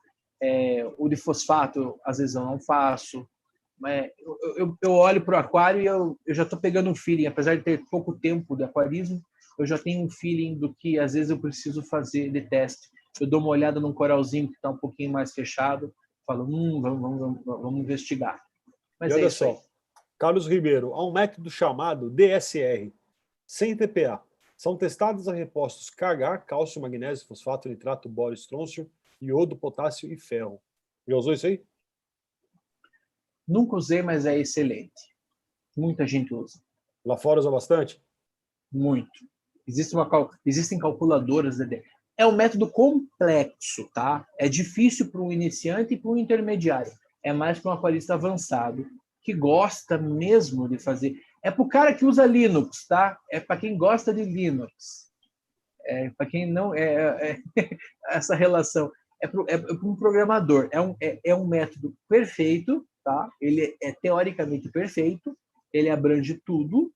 Speaker 2: O de fosfato, às vezes eu não faço. Eu olho para o aquário e eu já estou pegando um feeling. Apesar de ter pouco tempo de aquarismo, eu já tenho um feeling do que às vezes eu preciso fazer de teste. Eu dou uma olhada num coralzinho que está um pouquinho mais fechado, falo, vamos investigar. Mas
Speaker 1: e olha só, Carlos Ribeiro, há um método chamado DSR, sem TPA. São testados a repostos KH, cálcio, magnésio, fosfato, nitrato, boro, estrôncio, iodo, potássio e ferro. Já usou isso aí?
Speaker 2: Nunca usei, mas é excelente. Muita gente usa.
Speaker 1: Lá fora usa bastante?
Speaker 2: Muito. Existem calculadoras. É um método complexo, tá? É difícil para um iniciante e para um intermediário. É mais para um aquarista avançado, que gosta mesmo de fazer. É para o cara que usa Linux, tá? É para quem gosta de Linux. Para quem não... essa relação. É para um programador. É um método perfeito, tá? Ele é teoricamente perfeito. Ele abrange tudo.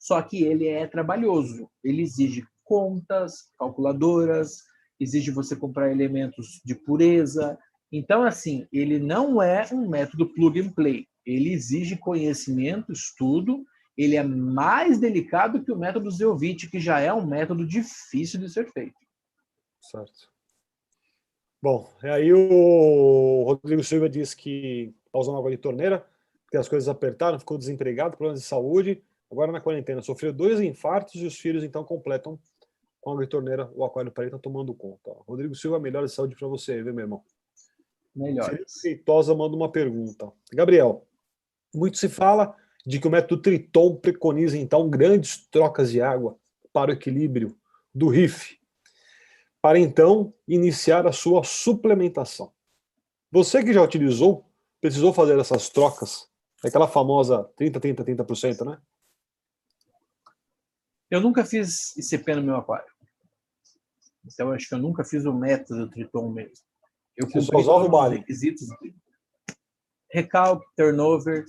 Speaker 2: Só que ele é trabalhoso. Ele exige contas, calculadoras, exige você comprar elementos de pureza. Então, assim, ele não é um método plug and play. Ele exige conhecimento, estudo, ele é mais delicado que o método Zeovit, que já é um método difícil de ser feito.
Speaker 1: Certo. Bom, aí o Rodrigo Silva disse que está usando água de torneira, que as coisas apertaram, ficou desempregado, problemas de saúde, agora na quarentena sofreu 2 infartos e os filhos então completam com água de torneira o aquário para ele, tá tomando conta. Rodrigo Silva, melhor de saúde para você, viu, meu irmão?
Speaker 2: Melhores.
Speaker 1: Feitosa manda uma pergunta. Gabriel, muito se fala de que o método Triton preconiza então grandes trocas de água para o equilíbrio do RIF, para então iniciar a sua suplementação. Você que já utilizou, precisou fazer essas trocas, aquela famosa 30%, né?
Speaker 2: Eu nunca fiz ICP no meu aquário. Então, acho que eu nunca fiz o método Triton mesmo. Eu
Speaker 1: Você só
Speaker 2: cumpri
Speaker 1: usava o
Speaker 2: todos os
Speaker 1: Bali.
Speaker 2: requisitos. Recalque, turnover,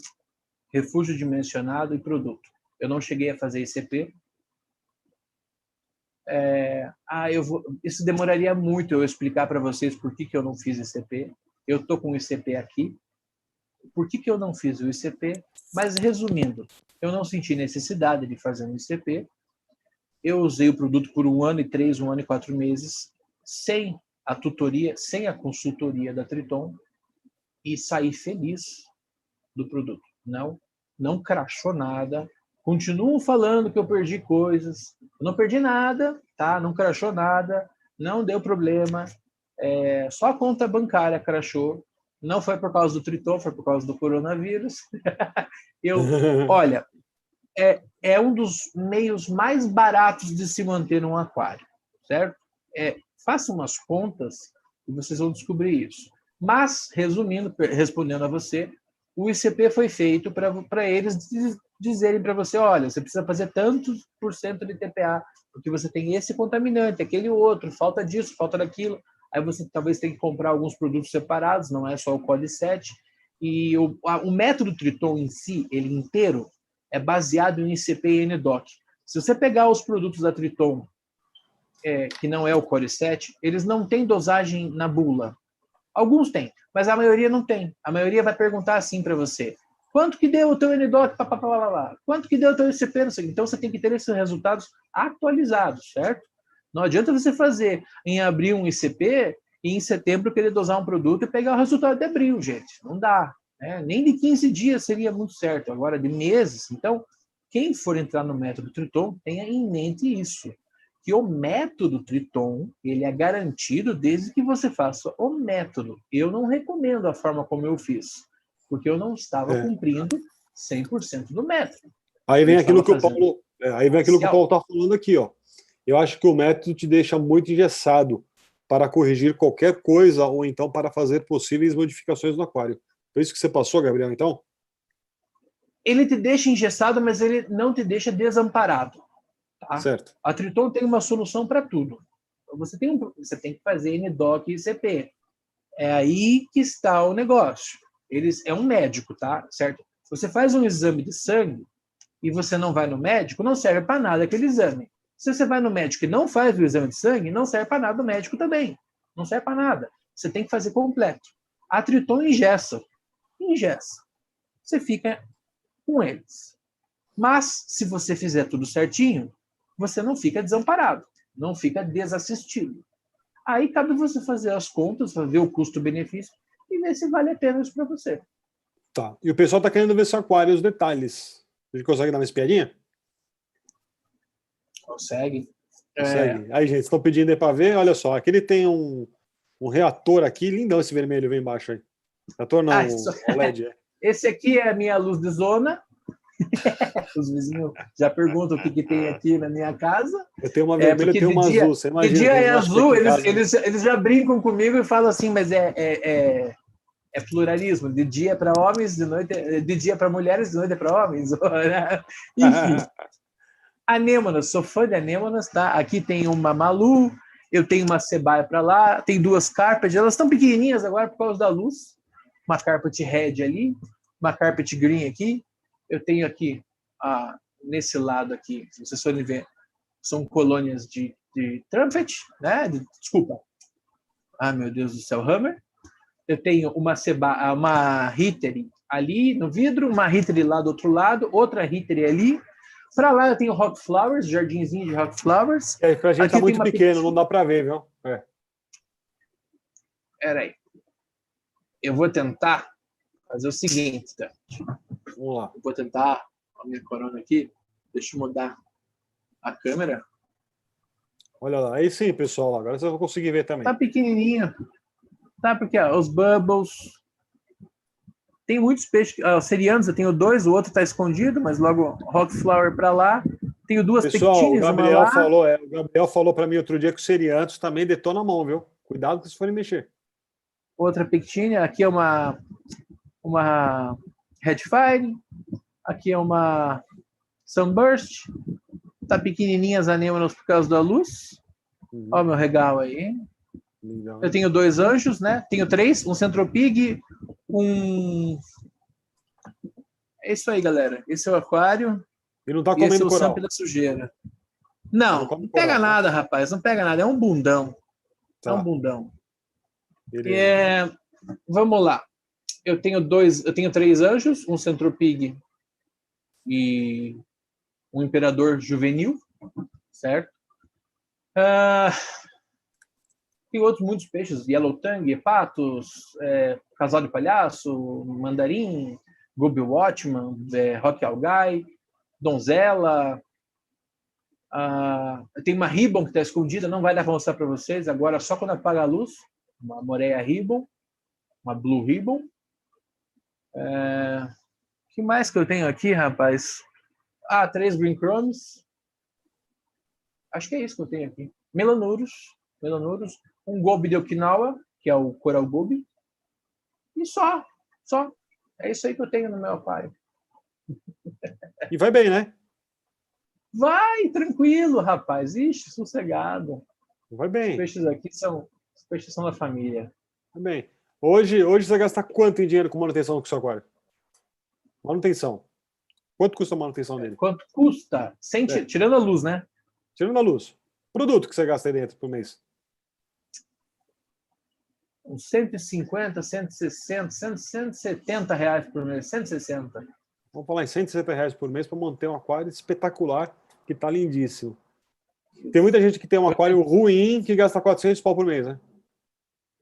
Speaker 2: refúgio dimensionado e produto. Eu não cheguei a fazer ICP. Isso demoraria muito eu explicar para vocês por que eu não fiz ICP. Eu estou com o ICP aqui. Por que eu não fiz o ICP? Mas, resumindo, eu não senti necessidade de fazer um ICP. Eu usei o produto por 1 ano e 3, 1 ano e 4 meses, sem a tutoria, sem a consultoria da Triton, e saí feliz do produto. Não crashou nada. Continuo falando que eu perdi coisas. Eu não perdi nada, tá? Não crashou nada, não deu problema. Só a conta bancária crashou. Não foi por causa do Triton, foi por causa do coronavírus. Olha, é um dos meios mais baratos de se manter num aquário, certo? Faça umas contas e vocês vão descobrir isso. Mas, resumindo, respondendo a você, o ICP foi feito para eles dizerem para você, olha, você precisa fazer tantos por cento de TPA, porque você tem esse contaminante, aquele outro, falta disso, falta daquilo. Aí você talvez tenha que comprar alguns produtos separados, não é só o COD 7. E o método Triton em si, ele inteiro, é baseado em ICP e NDOC. Se você pegar os produtos da Triton, que não é o Core 7, eles não têm dosagem na bula. Alguns têm, mas a maioria não tem. A maioria vai perguntar assim para você: quanto que deu o teu NDOC? Quanto que deu o teu ICP? Não sei. Então você tem que ter esses resultados atualizados, certo? Não adianta você fazer em abril um ICP e em setembro querer dosar um produto e pegar o resultado de abril, gente. Não dá. Nem de 15 dias seria muito certo. Agora, de meses. Então, quem for entrar no método Triton, tenha em mente isso. Que o método Triton, ele é garantido desde que você faça o método. Eu não recomendo a forma como eu fiz, porque eu não estava cumprindo 100% do método.
Speaker 1: Aí vem aquilo que o Paulo está falando aqui, ó. Eu acho que o método te deixa muito engessado para corrigir qualquer coisa ou então para fazer possíveis modificações no aquário. Foi isso que você passou, Gabriel, então?
Speaker 2: Ele te deixa engessado, mas ele não te deixa desamparado. Tá?
Speaker 1: Certo.
Speaker 2: A Triton tem uma solução para tudo. Você tem que fazer NDOC e ICP. É aí que está o negócio. É um médico, tá? Certo? Você faz um exame de sangue e você não vai no médico, não serve para nada aquele exame. Se você vai no médico e não faz o exame de sangue, não serve para nada o médico também. Não serve para nada. Você tem que fazer completo. A Triton engessa. Você fica com eles. Mas, se você fizer tudo certinho, você não fica desamparado, não fica desassistido. Aí cabe você fazer as contas, ver o custo-benefício e ver se vale a pena isso para você.
Speaker 1: Tá. E o pessoal está querendo ver seu aquário e os detalhes. A gente consegue dar uma espiadinha?
Speaker 2: Consegue.
Speaker 1: Aí, gente, estão pedindo aí para ver. Olha só, aqui ele tem um reator aqui, lindão esse vermelho, vem embaixo aí. Reator não, o LED.
Speaker 2: Esse aqui é a minha luz de zona. Os vizinhos já perguntam o que tem aqui na minha casa.
Speaker 1: Eu tenho uma vermelha, eu tenho uma azul. Você imagina,
Speaker 2: de dia é azul, eles já brincam comigo e falam assim, mas é pluralismo. De dia é para homens, de dia é para mulheres, de noite é para homens. Enfim. Anêmonas, sou fã de anêmonas, tá? Aqui tem uma Malu, eu tenho uma Sebaia para lá, tem 2 carpet, elas estão pequenininhas agora por causa da luz. Uma carpet red ali, uma carpet green aqui. Eu tenho aqui, nesse lado aqui, se vocês forem ver, são colônias de trumpet, né? Desculpa. Meu Deus do céu, hammer. Eu tenho uma Hittery ali no vidro, uma Hittery lá do outro lado, outra Hittery ali. Para lá eu tenho Rock Flowers, jardinzinho de Rock Flowers.
Speaker 1: E aí, pra gente
Speaker 2: Aqui
Speaker 1: tá
Speaker 2: tem
Speaker 1: muito
Speaker 2: uma
Speaker 1: pequeno, não dá para ver, viu?
Speaker 2: Pera aí. Eu vou tentar fazer o seguinte, tá?
Speaker 1: Vamos lá.
Speaker 2: Eu vou tentar a minha corona aqui. Deixa eu mudar a câmera.
Speaker 1: Olha lá. Aí sim, pessoal. Agora vocês vão conseguir ver também.
Speaker 2: Tá pequenininho. Tá, porque ó, os bubbles. Tem muitos peixes. Os serianos, eu tenho 2, o outro tá escondido, mas logo Rock Flower para lá. Tenho 2
Speaker 1: Pessoal,
Speaker 2: pectines, uma lá.
Speaker 1: o Gabriel falou para mim outro dia que o Seriantos também detona a mão, viu? Cuidado que vocês forem mexer.
Speaker 2: Outra pectine. Aqui é uma Redfire. Aqui é uma Sunburst. Tá pequenininha as anêmonas por causa da luz. Ó, meu regalo aí.
Speaker 1: Legal.
Speaker 2: Eu tenho 2 anjos, né? Tenho 3, um Centropig, É isso aí, galera. Esse é o aquário.
Speaker 1: E não tá
Speaker 2: E esse é
Speaker 1: comendo
Speaker 2: o
Speaker 1: coral.
Speaker 2: Samp da sujeira.
Speaker 1: Não
Speaker 2: Não,
Speaker 1: come
Speaker 2: não pega
Speaker 1: coral, tá?
Speaker 2: nada, rapaz. Não pega nada. É um bundão.
Speaker 1: Tá.
Speaker 2: É um bundão.
Speaker 1: Beleza.
Speaker 2: Vamos lá. Eu tenho 3 anjos, um Centropig e um Imperador juvenil, certo? Tem outros muitos peixes, Yellow Tang, patos, casal de palhaço, mandarim, Gobi Watchman, Rock Algai, donzela. Tem uma ribbon que está escondida, não vai dar para mostrar para vocês agora, só quando apaga a luz. Uma moreia ribbon, uma blue ribbon. O que mais que eu tenho aqui, rapaz? 3 green chromes. Acho que é isso que eu tenho aqui. Melanurus, um gobi de Okinawa, que é o coral gobi. E só. É isso aí que eu tenho no meu aquário.
Speaker 1: E vai bem, né?
Speaker 2: Vai, tranquilo, rapaz. Ixi, sossegado.
Speaker 1: Vai bem.
Speaker 2: Os peixes são da família.
Speaker 1: Vai bem. Hoje você vai gastar quanto em dinheiro com manutenção do seu aquário? Manutenção. Quanto custa a manutenção dele?
Speaker 2: Quanto custa? Tirando a luz, né?
Speaker 1: Tirando a luz. Produto que você gasta aí dentro por mês.
Speaker 2: Uns 150, 160, 170 reais por mês. 160.
Speaker 1: Vamos falar em R$160 por mês para manter um aquário espetacular, que tá lindíssimo. Tem muita gente que tem um aquário ruim que gasta R$400 por mês, né?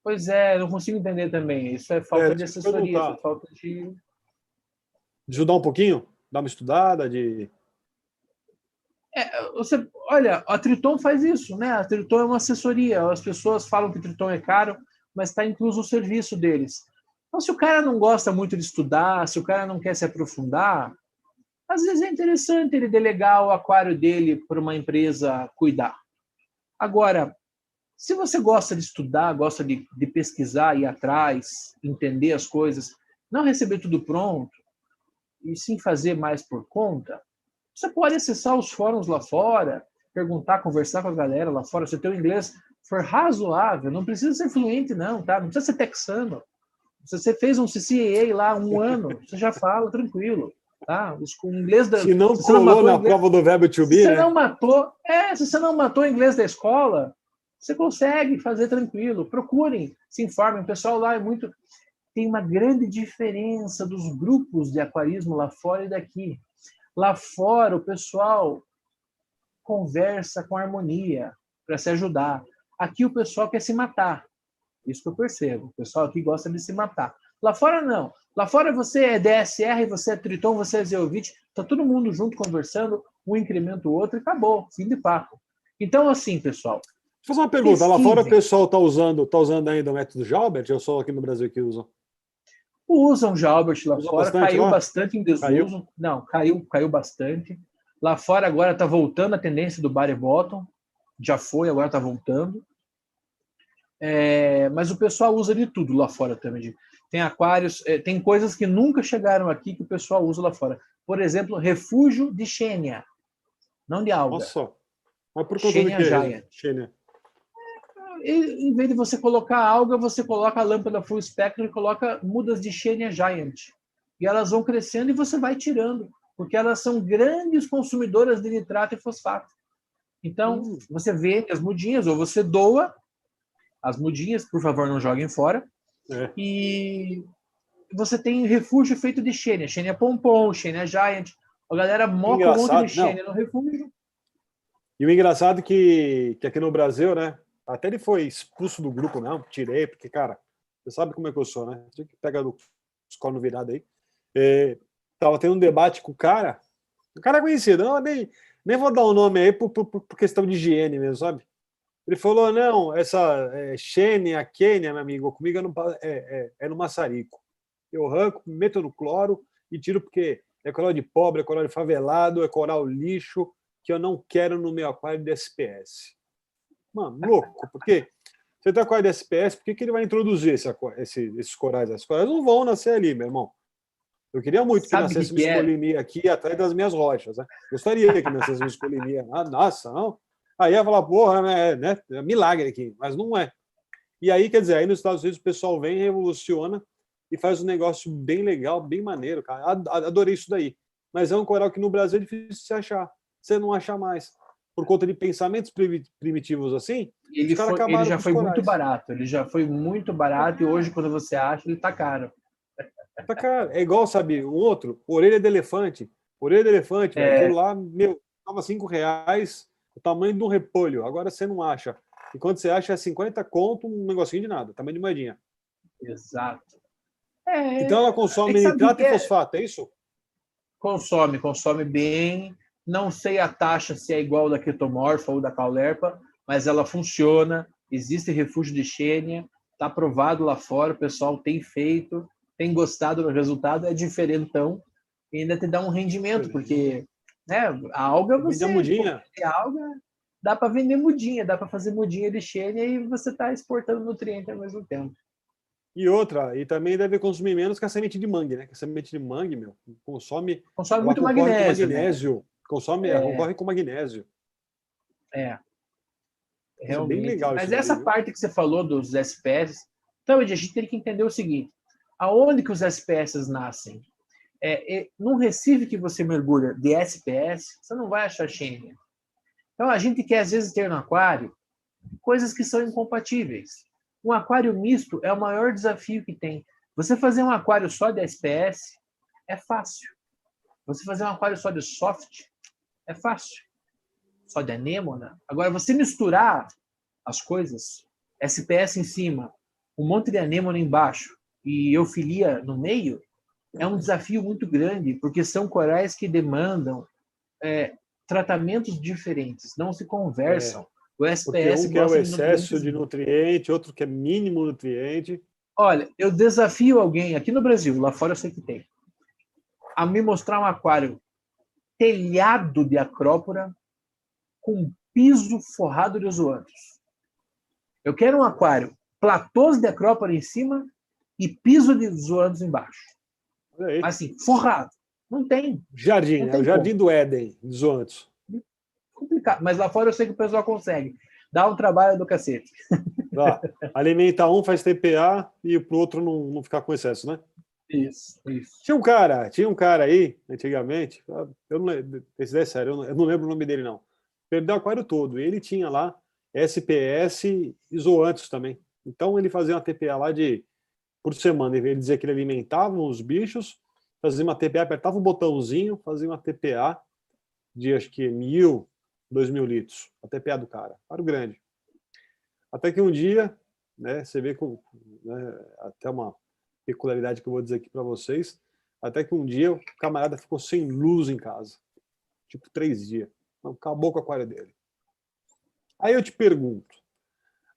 Speaker 2: Pois é, não consigo entender também. Isso é falta de assessoria, isso é falta de...
Speaker 1: ajudar um pouquinho? Dar uma estudada,
Speaker 2: Olha, a Triton faz isso, né? A Triton é uma assessoria. As pessoas falam que Triton é caro, mas está incluso o serviço deles. Então, se o cara não gosta muito de estudar, se o cara não quer se aprofundar, às vezes é interessante ele delegar o aquário dele para uma empresa cuidar. Agora, se você gosta de estudar, gosta de pesquisar, ir atrás, entender as coisas, não receber tudo pronto, e sim fazer mais por conta, você pode acessar os fóruns lá fora, perguntar, conversar com a galera lá fora. Se o teu inglês for razoável, não precisa ser fluente não, tá? Não precisa ser texano. Se você fez um CCAA lá 1 ano, você já fala tranquilo, tá? O inglês
Speaker 1: se não colou na prova do verbo to be,
Speaker 2: né? Se você não matou o inglês da escola, você consegue fazer tranquilo. Procurem, se informem. O pessoal lá tem uma grande diferença dos grupos de aquarismo lá fora e daqui. Lá fora, o pessoal conversa com harmonia para se ajudar. Aqui o pessoal quer se matar. Isso que eu percebo. O pessoal aqui gosta de se matar. Lá fora, não. Lá fora você é DSR, você é Triton, você é Zeovit. Está todo mundo junto conversando, um incrementa o outro e acabou. Fim de papo. Então, assim, pessoal.
Speaker 1: Deixa eu fazer uma pergunta. Lá fora o pessoal está usando ainda o método Jalbert? Eu sou aqui no Brasil que usam?
Speaker 2: Usam Jalbert lá fora, caiu bastante em desuso.
Speaker 1: Caiu?
Speaker 2: Não, caiu bastante. Lá fora agora está voltando a tendência do Body Bottom. Já foi, agora está voltando. Mas o pessoal usa de tudo lá fora também. Tem aquários, tem coisas que nunca chegaram aqui que o pessoal usa lá fora. Por exemplo, refúgio de Xênia, não de alga.
Speaker 1: Nossa, mas por conta
Speaker 2: Xênia
Speaker 1: do que
Speaker 2: Giant.
Speaker 1: Xênia?
Speaker 2: Em vez de você colocar alga, você coloca a lâmpada full spectrum e coloca mudas de Xênia Giant. E elas vão crescendo e você vai tirando, porque elas são grandes consumidoras de nitrato e fosfato. Então, você vende as mudinhas, ou você doa as mudinhas, por favor, não joguem fora. E você tem refúgio feito de Xênia. Xênia Pompom, Xênia Giant. A galera moca um monte de Xênia no refúgio.
Speaker 1: E o engraçado que aqui no Brasil, né? Até ele foi expulso do grupo, não, tirei, porque, cara, você sabe como é que eu sou, né? Tinha que pegar os cornos virados aí. Tava tendo um debate com o cara é conhecido, não, nem vou dar o nome aí por questão de higiene mesmo, sabe? Ele falou, não, essa Xênia, Quênia, meu amigo, comigo é no maçarico. Eu arranco, meto no cloro e tiro porque é coral de pobre, é coral de favelado, é coral lixo, que eu não quero no meu aquário de SPS. Mano, louco, porque você tem aquário de SPS, por que ele vai introduzir esses corais? As corais não vão nascer ali, meu irmão. Eu queria muito que nascesse uma escolimia aqui atrás das minhas rochas. Né? Gostaria que nascesse uma escolimia. Nossa, não. Aí ia falar, porra, né? É milagre aqui, mas não é. E aí, quer dizer, aí nos Estados Unidos o pessoal vem, revoluciona e faz um negócio bem legal, bem maneiro, cara. Adorei isso daí. Mas é um coral que no Brasil é difícil de se achar. Você não acha mais. Por conta de pensamentos primitivos assim,
Speaker 2: ele já foi muito barato. Ele já foi muito barato e hoje, quando você acha, ele tá caro.
Speaker 1: Tá caro. É igual, sabe, o outro, orelha de elefante. Orelha de elefante, aquilo lá, meu, tava R$5, o tamanho de um repolho. Agora você não acha. E quando você acha é 50 conto, um negocinho de nada, tamanho de moedinha.
Speaker 2: Exato.
Speaker 1: Então ela consome nitrato e fosfato, é isso?
Speaker 2: Consome bem. Não sei a taxa se é igual da Ketomorfa ou da Caulerpa, mas ela funciona. Existe refúgio de Xênia, está aprovado lá fora, o pessoal tem feito, tem gostado do resultado, é diferentão e ainda te dá um rendimento, porque né, a alga você... A alga dá para vender mudinha, dá para fazer mudinha de Xênia e você está exportando nutriente ao mesmo tempo.
Speaker 1: E outra, e também deve consumir menos que a semente de mangue, né? Que a semente de mangue, meu, consome
Speaker 2: muito magnésio.
Speaker 1: Né? Concorre com magnésio.
Speaker 2: Realmente.
Speaker 1: Bem legal.
Speaker 2: Mas essa parte que você falou dos SPS, então a gente tem que entender o seguinte: aonde que os SPS nascem? Num recife que você mergulha de SPS, você não vai achar Xênia. Então a gente quer às vezes ter no aquário coisas que são incompatíveis. Um aquário misto é o maior desafio que tem. Você fazer um aquário só de SPS é fácil. Você fazer um aquário só de soft é fácil. Só de anêmona. Agora, você misturar as coisas, SPS em cima, um monte de anêmona embaixo e eufilia no meio, é um desafio muito grande, porque são corais que demandam tratamentos diferentes, não se conversam. O SPS
Speaker 1: um que é o excesso de nutriente, outro que é mínimo nutriente.
Speaker 2: Olha, eu desafio alguém aqui no Brasil, lá fora eu sei que tem, a me mostrar um aquário telhado de acrópora com piso forrado de zoantos. Eu quero um aquário platôs de acrópora em cima e piso de zoantos embaixo. Assim, forrado. Não tem.
Speaker 1: Jardim,
Speaker 2: não tem
Speaker 1: o jardim do Éden, de zoantos.
Speaker 2: Complicado, mas lá fora eu sei que o pessoal consegue. Dá um trabalho do cacete.
Speaker 1: Alimenta um, faz TPA e pro outro não ficar com excesso, né?
Speaker 2: Isso.
Speaker 1: Tinha um cara aí, antigamente, eu não, esse daí é sério, eu não lembro o nome dele, não. Perdeu o aquário todo. E ele tinha lá SPS e zoantos também. Então ele fazia uma TPA lá por semana. Ele dizia que ele alimentava os bichos, fazia uma TPA, apertava o botãozinho, fazia uma TPA de acho que 1.000, 2.000 litros. A TPA do cara. Aquário grande. Até que um dia, né, você vê até uma peculiaridade que eu vou dizer aqui para vocês, até que um dia o camarada ficou sem luz em casa. Tipo 3 dias. Acabou com o aquário dele. Aí eu te pergunto,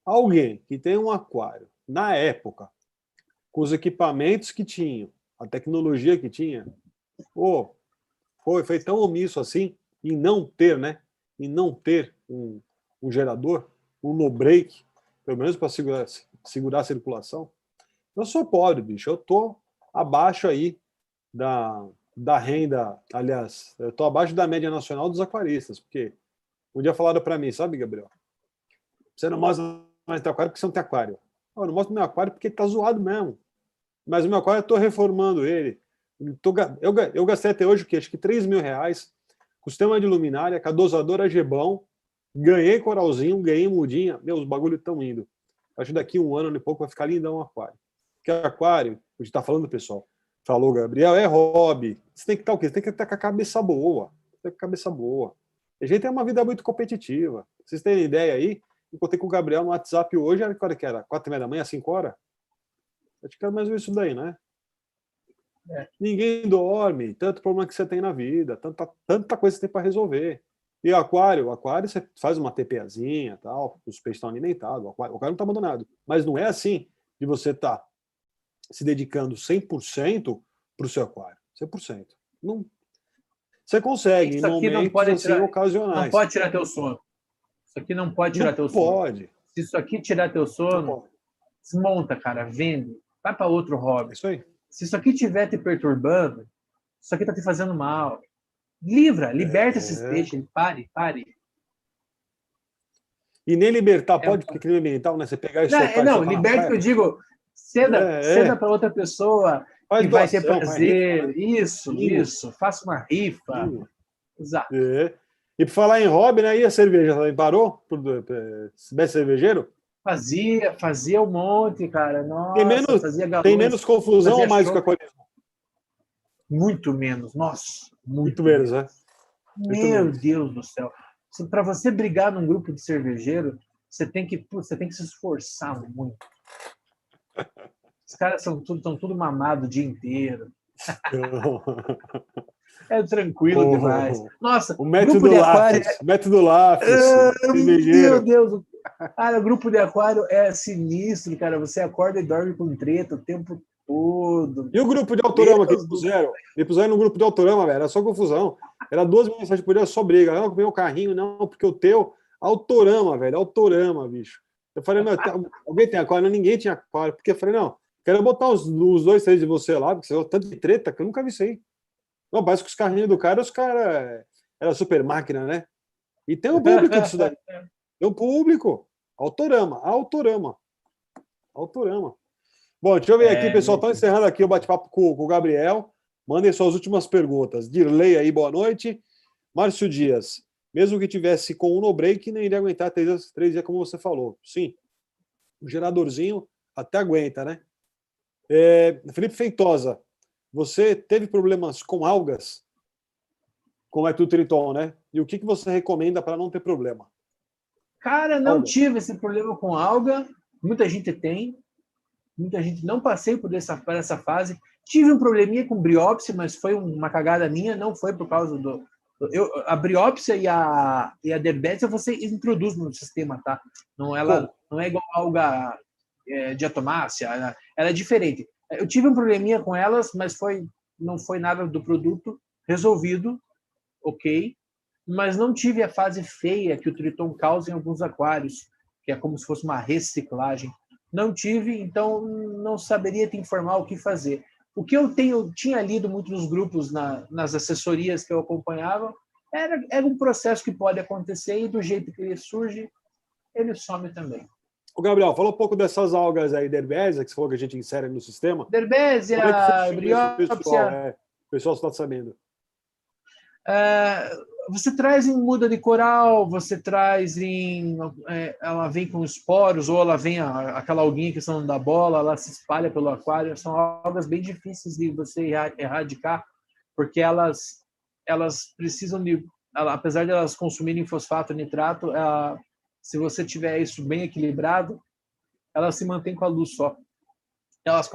Speaker 1: alguém que tem um aquário, na época, com os equipamentos que tinham, a tecnologia que tinha, foi tão omisso assim em não ter, né? Em não ter um gerador, um no-break, pelo menos para segurar a circulação. Eu sou pobre, bicho. Eu tô abaixo aí da renda, aliás, eu tô abaixo da média nacional dos aquaristas, porque um dia falaram para mim, sabe, Gabriel? Você não mostra mais teu aquário porque você não tem aquário. Eu não mostro meu aquário porque tá zoado mesmo. Mas o meu aquário eu tô reformando ele. Eu gastei até hoje, acho que R$3.000, com sistema de luminária, com a dosadora Gebão, ganhei coralzinho, ganhei mudinha. Meu, os bagulhos estão indo. Acho que daqui 1 ano e pouco vai ficar lindão o aquário. Porque aquário a gente está falando, pessoal. Falou, Gabriel, é hobby. Você tem que estar o quê? Você tem que estar com a cabeça boa. Tem que ter cabeça boa. A gente tem uma vida muito competitiva. Vocês têm ideia aí? Encontrei com o Gabriel no WhatsApp hoje, era que hora que era? 4h30 da manhã, 5 horas? Acho que era mais ou menos isso daí, né? Ninguém dorme, tanto problema que você tem na vida, tanta coisa que você tem para resolver. E aquário você faz uma TPAzinha, tal, os peixes estão alimentados, o aquário não está abandonado. Mas não é assim de você estar se dedicando 100% para o seu aquário. 100%. Não, você consegue
Speaker 2: Isso
Speaker 1: em
Speaker 2: aqui não
Speaker 1: momentos
Speaker 2: pode
Speaker 1: assim,
Speaker 2: tirar,
Speaker 1: ocasionais.
Speaker 2: não pode tirar teu sono. Isso aqui não pode tirar teu sono.
Speaker 1: Pode.
Speaker 2: Se isso aqui tirar teu sono, desmonta, cara, vende, vai para outro hobby.
Speaker 1: É isso aí.
Speaker 2: Se isso aqui estiver te perturbando, isso aqui está te fazendo mal. Liberta esses peixes, pare.
Speaker 1: E nem libertar pode, porque crime ambiental, né? Você pegar e soltar.
Speaker 2: Não, liberta que eu digo, ceda para outra pessoa
Speaker 1: faz
Speaker 2: que
Speaker 1: doação,
Speaker 2: vai ter prazer.
Speaker 1: rifa, né?
Speaker 2: Isso. Faça uma rifa. Exato.
Speaker 1: E por falar em hobby, né? E a cerveja também parou? Se bem cervejeiro?
Speaker 2: Fazia um monte, cara. Nossa, fazia galões.
Speaker 1: Tem menos confusão ou mais do que a aquarismo?
Speaker 2: Muito menos. Nossa,
Speaker 1: muito menos, né?
Speaker 2: Meu Deus do céu. Para você brigar num grupo de cervejeiro, você tem que se esforçar muito. Os caras estão tudo mamado o dia inteiro. É tranquilo demais. Nossa,
Speaker 1: o método Lápis. Método Lápis.
Speaker 2: Meu Deus. Cara, o grupo de aquário é sinistro, cara. Você acorda e dorme com treta o tempo todo.
Speaker 1: E o grupo de Autorama que eles puseram? Me puseram no grupo de Autorama, velho. Era só confusão. Era 2 mensagens por dia, só briga. Não, meu carrinho, não, porque o teu. Autorama, velho. Autorama, bicho. Eu falei, meu, alguém tem aquário? Não, ninguém tinha aquário. Porque eu falei, não, quero botar os 2, 3 de você lá, porque você é tanto de treta que eu nunca vi isso aí. Não, parece que os carrinhos do cara, os caras. Era super máquina, né? E tem um público disso daí. Tem um público. Autorama. Bom, deixa eu ver aqui, pessoal. Estão encerrando aqui o bate-papo com o Gabriel. Mandem suas últimas perguntas. Dirley aí, boa noite. Márcio Dias. Mesmo que tivesse com o no-break, nem iria aguentar 3 dias, como você falou. Sim. O geradorzinho até aguenta, né? Felipe Feitosa. Você teve problemas com algas? Como é tudo Triton, né? E o que você recomenda para não ter problema?
Speaker 2: Cara, não tive esse problema com alga. Muita gente tem. Muita gente não passei por essa fase. Tive um probleminha com briópsia, mas foi uma cagada minha, não foi por causa do... a briópsia e a derbesia você introduz no sistema, tá? Não é igual a alga diatomácea, ela é diferente. Eu tive um probleminha com elas, mas não foi nada do produto, resolvido, ok, mas não tive a fase feia que o Triton causa em alguns aquários, que é como se fosse uma reciclagem. Não tive, então não saberia te informar o que fazer. O que eu tinha lido muito nos grupos, nas assessorias que eu acompanhava, era um processo que pode acontecer e do jeito que ele surge, ele some também.
Speaker 1: O Gabriel, fala um pouco dessas algas aí, derbesia, que você falou que a gente insere no sistema.
Speaker 2: Derbesia, briópsia.
Speaker 1: O pessoal está sabendo.
Speaker 2: Você traz em muda de coral, você traz ela vem com esporos, ou ela vem aquela alguinha que são da bola, ela se espalha pelo aquário. São algas bem difíceis de você erradicar, porque elas precisam apesar de elas consumirem fosfato e nitrato, se você tiver isso bem equilibrado, elas se mantêm com a luz só.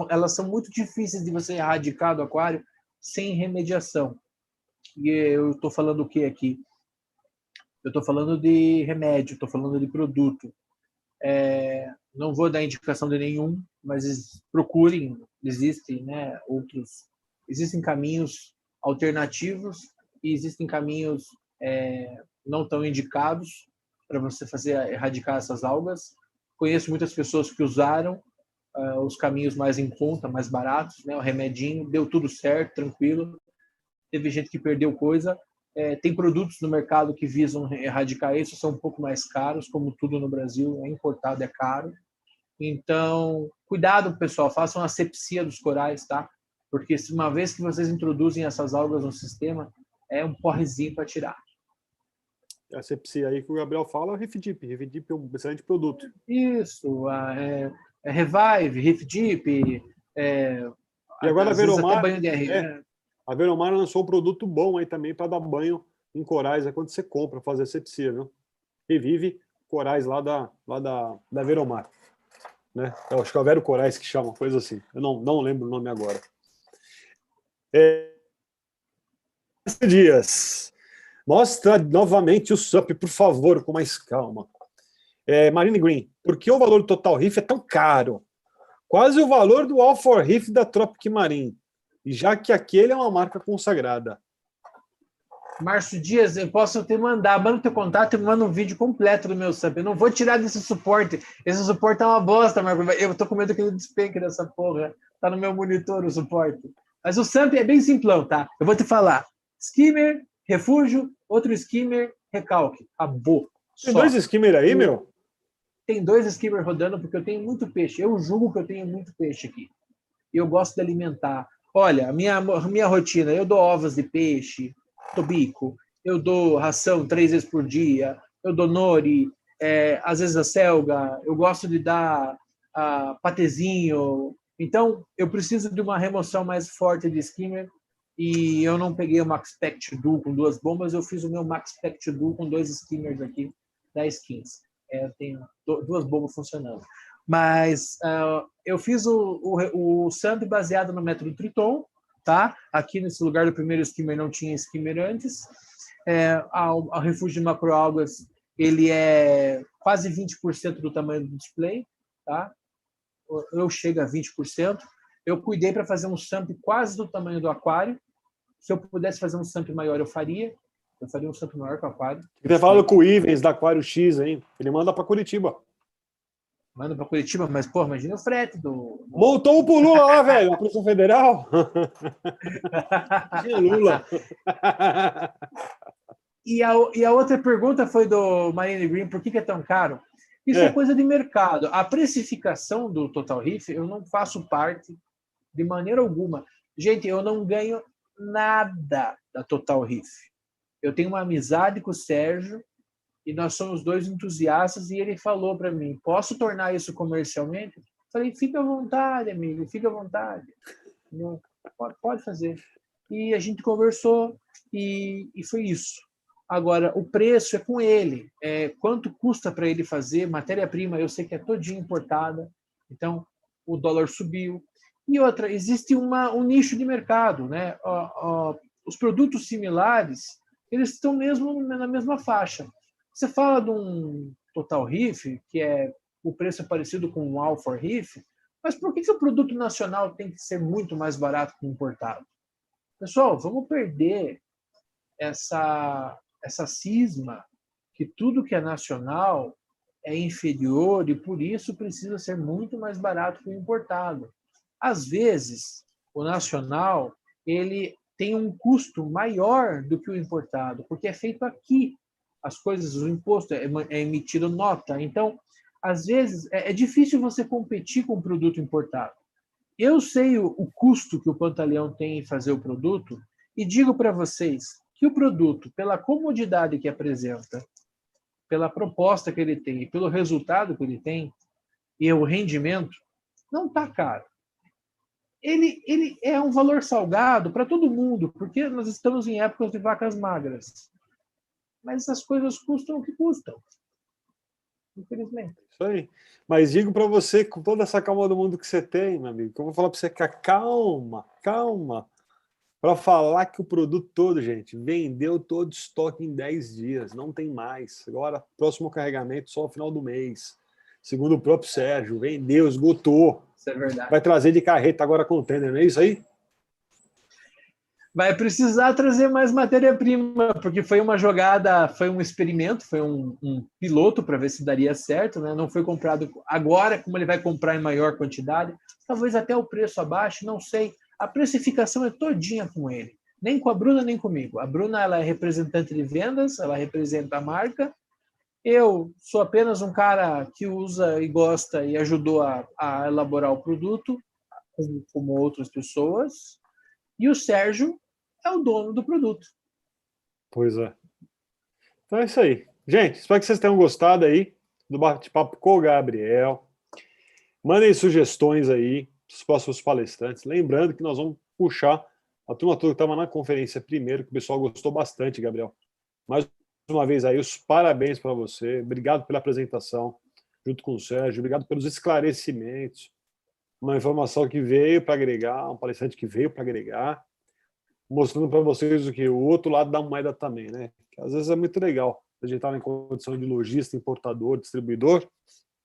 Speaker 2: Elas são muito difíceis de você erradicar do aquário sem remediação. E eu estou falando o que aqui? Eu estou falando de remédio, estou falando de produto. Não vou dar indicação de nenhum, mas procurem, existem existem caminhos alternativos e existem caminhos não tão indicados para você erradicar essas algas. Conheço muitas pessoas que usaram os caminhos mais em conta, mais baratos, né? O remedinho, deu tudo certo, tranquilo. Teve gente que perdeu coisa. Tem produtos no mercado que visam erradicar isso, são um pouco mais caros, como tudo no Brasil, importado é caro. Então, cuidado, pessoal, façam a asepsia dos corais, tá? Porque uma vez que vocês introduzem essas algas no sistema, é um porrezinho para tirar.
Speaker 1: A asepsia aí que o Gabriel fala é o RefDip. RefDip é um excelente produto.
Speaker 2: Isso, Revive, RefDip,
Speaker 1: E agora
Speaker 2: às vezes até banho de arreia.
Speaker 1: A Veromar lançou um produto bom aí também para dar banho em corais, é quando você compra, fazer asepsia, viu? Revive corais lá da Veromar. Né? Eu acho que é o Vero Corais que chama, coisa assim. Eu não lembro o nome agora. Dias. Mostra novamente o SUP, por favor, com mais calma. Marine Green, por que o valor do Total Reef é tão caro? Quase o valor do All for Reef da Tropic Marine. E já que aquele é uma marca consagrada.
Speaker 2: Márcio Dias, eu posso te mandar, manda o teu contato e manda um vídeo completo do meu SUP. Eu não vou tirar desse suporte. Esse suporte é uma bosta, Marco. Eu tô com medo que ele despenque dessa porra. Tá no meu monitor o suporte. Mas o SUP é bem simplão, tá? Eu vou te falar. Skimmer, refúgio, outro skimmer, recalque. Acabou.
Speaker 1: Tem dois skimmer aí, meu?
Speaker 2: Tem 2 skimmers rodando porque eu tenho muito peixe. Eu julgo que eu tenho muito peixe aqui. E eu gosto de alimentar. Olha, a minha rotina, eu dou ovos de peixe, tobico, eu dou ração 3 vezes por dia, eu dou nori, às vezes a selga, eu gosto de dar patezinho. Então, eu preciso de uma remoção mais forte de skimmer e eu não peguei o Max Pact Duo com 2 bombas, eu fiz o meu Max Pact Duo com 2 skimmers aqui, 10 skins. Eu tenho 2 bombas funcionando. Mas eu fiz o SAMP baseado no método Triton, tá? Aqui nesse lugar do primeiro skimmer não tinha skimmer antes. O refúgio de macroalgas, ele é quase 20% do tamanho do display, tá? Eu chego a 20%. Eu cuidei para fazer um SAMP quase do tamanho do aquário. Se eu pudesse fazer um SAMP maior, eu faria. Eu faria um SAMP maior que o aquário.
Speaker 1: Você tem falado com o Ivens da Aquário X, hein? Ele manda para Curitiba.
Speaker 2: Manda para Curitiba, mas, pô, imagina o frete do...
Speaker 1: Voltou pro Lula lá, velho, a Polícia Federal. Tinha Lula.
Speaker 2: E a outra pergunta foi do Marine Green, por que é tão caro? Isso é coisa de mercado. A precificação do Total Reef, eu não faço parte de maneira alguma. Gente, eu não ganho nada da Total Reef. Eu tenho uma amizade com o Sérgio e nós somos 2 entusiastas e ele falou para mim, posso tornar isso comercialmente? Falei, fica à vontade, amigo, fica à vontade. Pode fazer. E a gente conversou e foi isso. Agora, o preço é com ele. Quanto custa para ele fazer? Matéria-prima, eu sei que é todinha importada. Então, o dólar subiu. E outra, existe um nicho de mercado, né? Os produtos similares, eles estão mesmo na mesma faixa. Você fala de um Total Reef, que o preço é parecido com um All for Reef, mas por que o produto nacional tem que ser muito mais barato que o importado? Pessoal, vamos perder essa cisma que tudo que é nacional é inferior e por isso precisa ser muito mais barato que o importado. Às vezes, o nacional ele tem um custo maior do que o importado, porque é feito aqui. As coisas, o imposto é emitido nota. Então, às vezes, é difícil você competir com um produto importado. Eu sei o custo que o Pantaleão tem em fazer o produto e digo para vocês que o produto, pela comodidade que apresenta, pela proposta que ele tem e pelo resultado que ele tem e o rendimento, não está caro. Ele é um valor salgado para todo mundo, porque nós estamos em épocas de vacas magras. Mas essas coisas custam o que custam. Infelizmente.
Speaker 1: Isso aí. Mas digo para você, com toda essa calma do mundo que você tem, meu amigo, que eu vou falar para você que calma, para falar que o produto todo, gente, vendeu todo estoque em 10 dias, não tem mais. Agora, próximo carregamento só no final do mês. Segundo o próprio Sérgio, vendeu, esgotou.
Speaker 2: Isso é verdade.
Speaker 1: Vai trazer de carreta agora container, não é isso aí?
Speaker 2: Vai precisar trazer mais matéria-prima, porque foi uma jogada, foi um experimento, foi um piloto para ver se daria certo, né? Não foi comprado agora, como ele vai comprar em maior quantidade, talvez até o preço abaixo, não sei. A precificação é todinha com ele, nem com a Bruna, nem comigo. A Bruna ela é representante de vendas, ela representa a marca. Eu sou apenas um cara que usa e gosta e ajudou a elaborar o produto, como outras pessoas. E o Sérgio é o dono do produto.
Speaker 1: Pois é. Então é isso aí. Gente, espero que vocês tenham gostado aí do bate-papo com o Gabriel. Mandem sugestões aí. os próximos palestrantes. Lembrando que nós vamos puxar a turma toda que estava na conferência primeiro, que o pessoal gostou bastante, Gabriel. Mais uma vez aí, os parabéns para você. Obrigado pela apresentação, junto com o Sérgio. Obrigado pelos esclarecimentos. Uma informação que veio para agregar, um palestrante que veio para agregar, mostrando para vocês o que o outro lado da moeda também, né? Que às vezes é muito legal a gente estar em condição de lojista, importador, distribuidor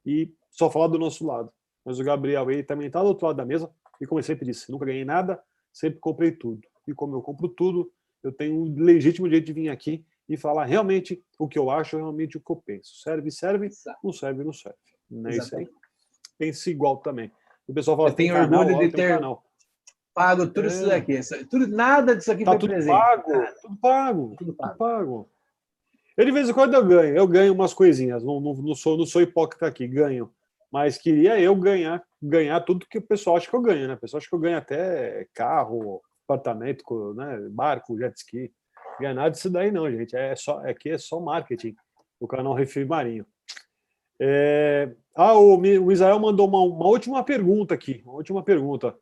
Speaker 1: e só falar do nosso lado. Mas o Gabriel aí também está do outro lado da mesa e, como eu sempre disse, nunca ganhei nada, sempre comprei tudo. E como eu compro tudo, eu tenho um legítimo jeito de vir aqui e falar realmente o que eu acho, realmente o que eu penso. Serve, serve, não serve, não serve. Não é isso aí? Pense igual também. O pessoal fala,
Speaker 2: eu tenho orgulho de ter pago tudo isso daqui. Tudo, nada disso aqui
Speaker 1: tá
Speaker 2: foi
Speaker 1: tudo
Speaker 2: presente.
Speaker 1: Pago, tudo pago, tudo pago. Eu, de vez em quando eu ganho umas coisinhas, não sou hipócrita aqui, ganho. Mas queria eu ganhar tudo que o pessoal acha que eu ganho, né? O pessoal acha que eu ganho até carro, apartamento, né? Barco, jet ski. Não ganha nada disso daí não, gente. Aqui é só marketing, o canal Refil Marinho. O Israel mandou uma última pergunta aqui. Uma última pergunta.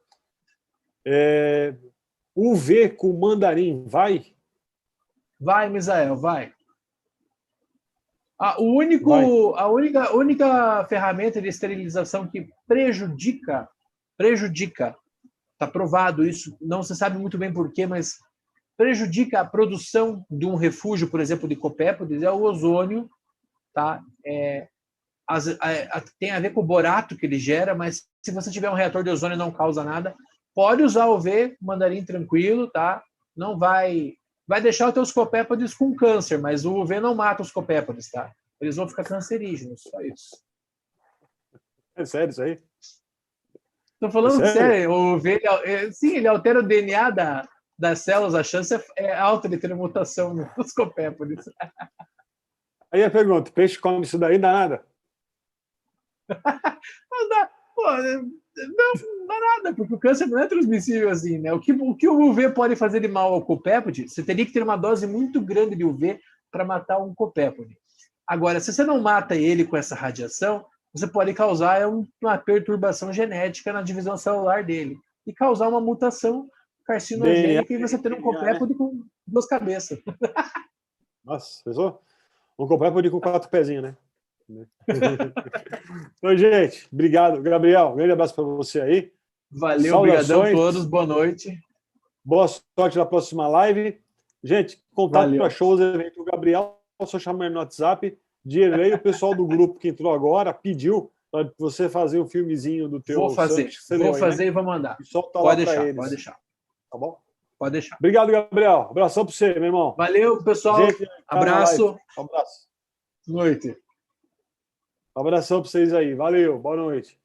Speaker 1: UV com mandarim, vai?
Speaker 2: Vai, Misael, vai. A única ferramenta de esterilização que prejudica, está provado isso, não se sabe muito bem porquê, mas prejudica a produção de um refúgio, por exemplo, de copépodes, é o ozônio, tá? Tem a ver com o borato que ele gera, mas se você tiver um reator de ozônio não causa nada, pode usar o UV, mandarim tranquilo, tá? Não vai deixar os teus copépodes com câncer, mas o UV não mata os copépodes, tá? Eles vão ficar cancerígenos, só isso.
Speaker 1: É sério isso aí?
Speaker 2: Estou falando sério. O UV, sim, ele altera o DNA das células, a chance é alta de ter mutação nos copépodes.
Speaker 1: Aí a pergunta, peixe come isso daí, dá nada?
Speaker 2: Não dá. Pô, não dá nada, porque o câncer não é transmissível assim, né? O que o UV pode fazer de mal ao copépode, você teria que ter uma dose muito grande de UV para matar um copépode. Agora, se você não mata ele com essa radiação, você pode causar uma perturbação genética na divisão celular dele e causar uma mutação carcinogênica e você ter um copépode com 2 cabeças.
Speaker 1: Nossa, pensou? Um copépode com 4 pezinhos, né? Então, gente, obrigado. Gabriel, um grande abraço para você aí.
Speaker 2: Valeu, obrigadão a todos, boa noite.
Speaker 1: Boa sorte na próxima live. Gente, contato para shows, evento. O Gabriel, só chamar no WhatsApp. Direi o pessoal do grupo que entrou agora pediu para você fazer um filmezinho do teu.
Speaker 2: Vou fazer e vou mandar.
Speaker 1: Pode deixar,
Speaker 2: pode deixar.
Speaker 1: Tá bom?
Speaker 2: Pode deixar.
Speaker 1: Obrigado, Gabriel. Abração para você, meu irmão.
Speaker 2: Valeu, pessoal. Gente, abraço.
Speaker 1: Um abraço.
Speaker 2: Noite.
Speaker 1: Um abração para vocês aí. Valeu, boa noite.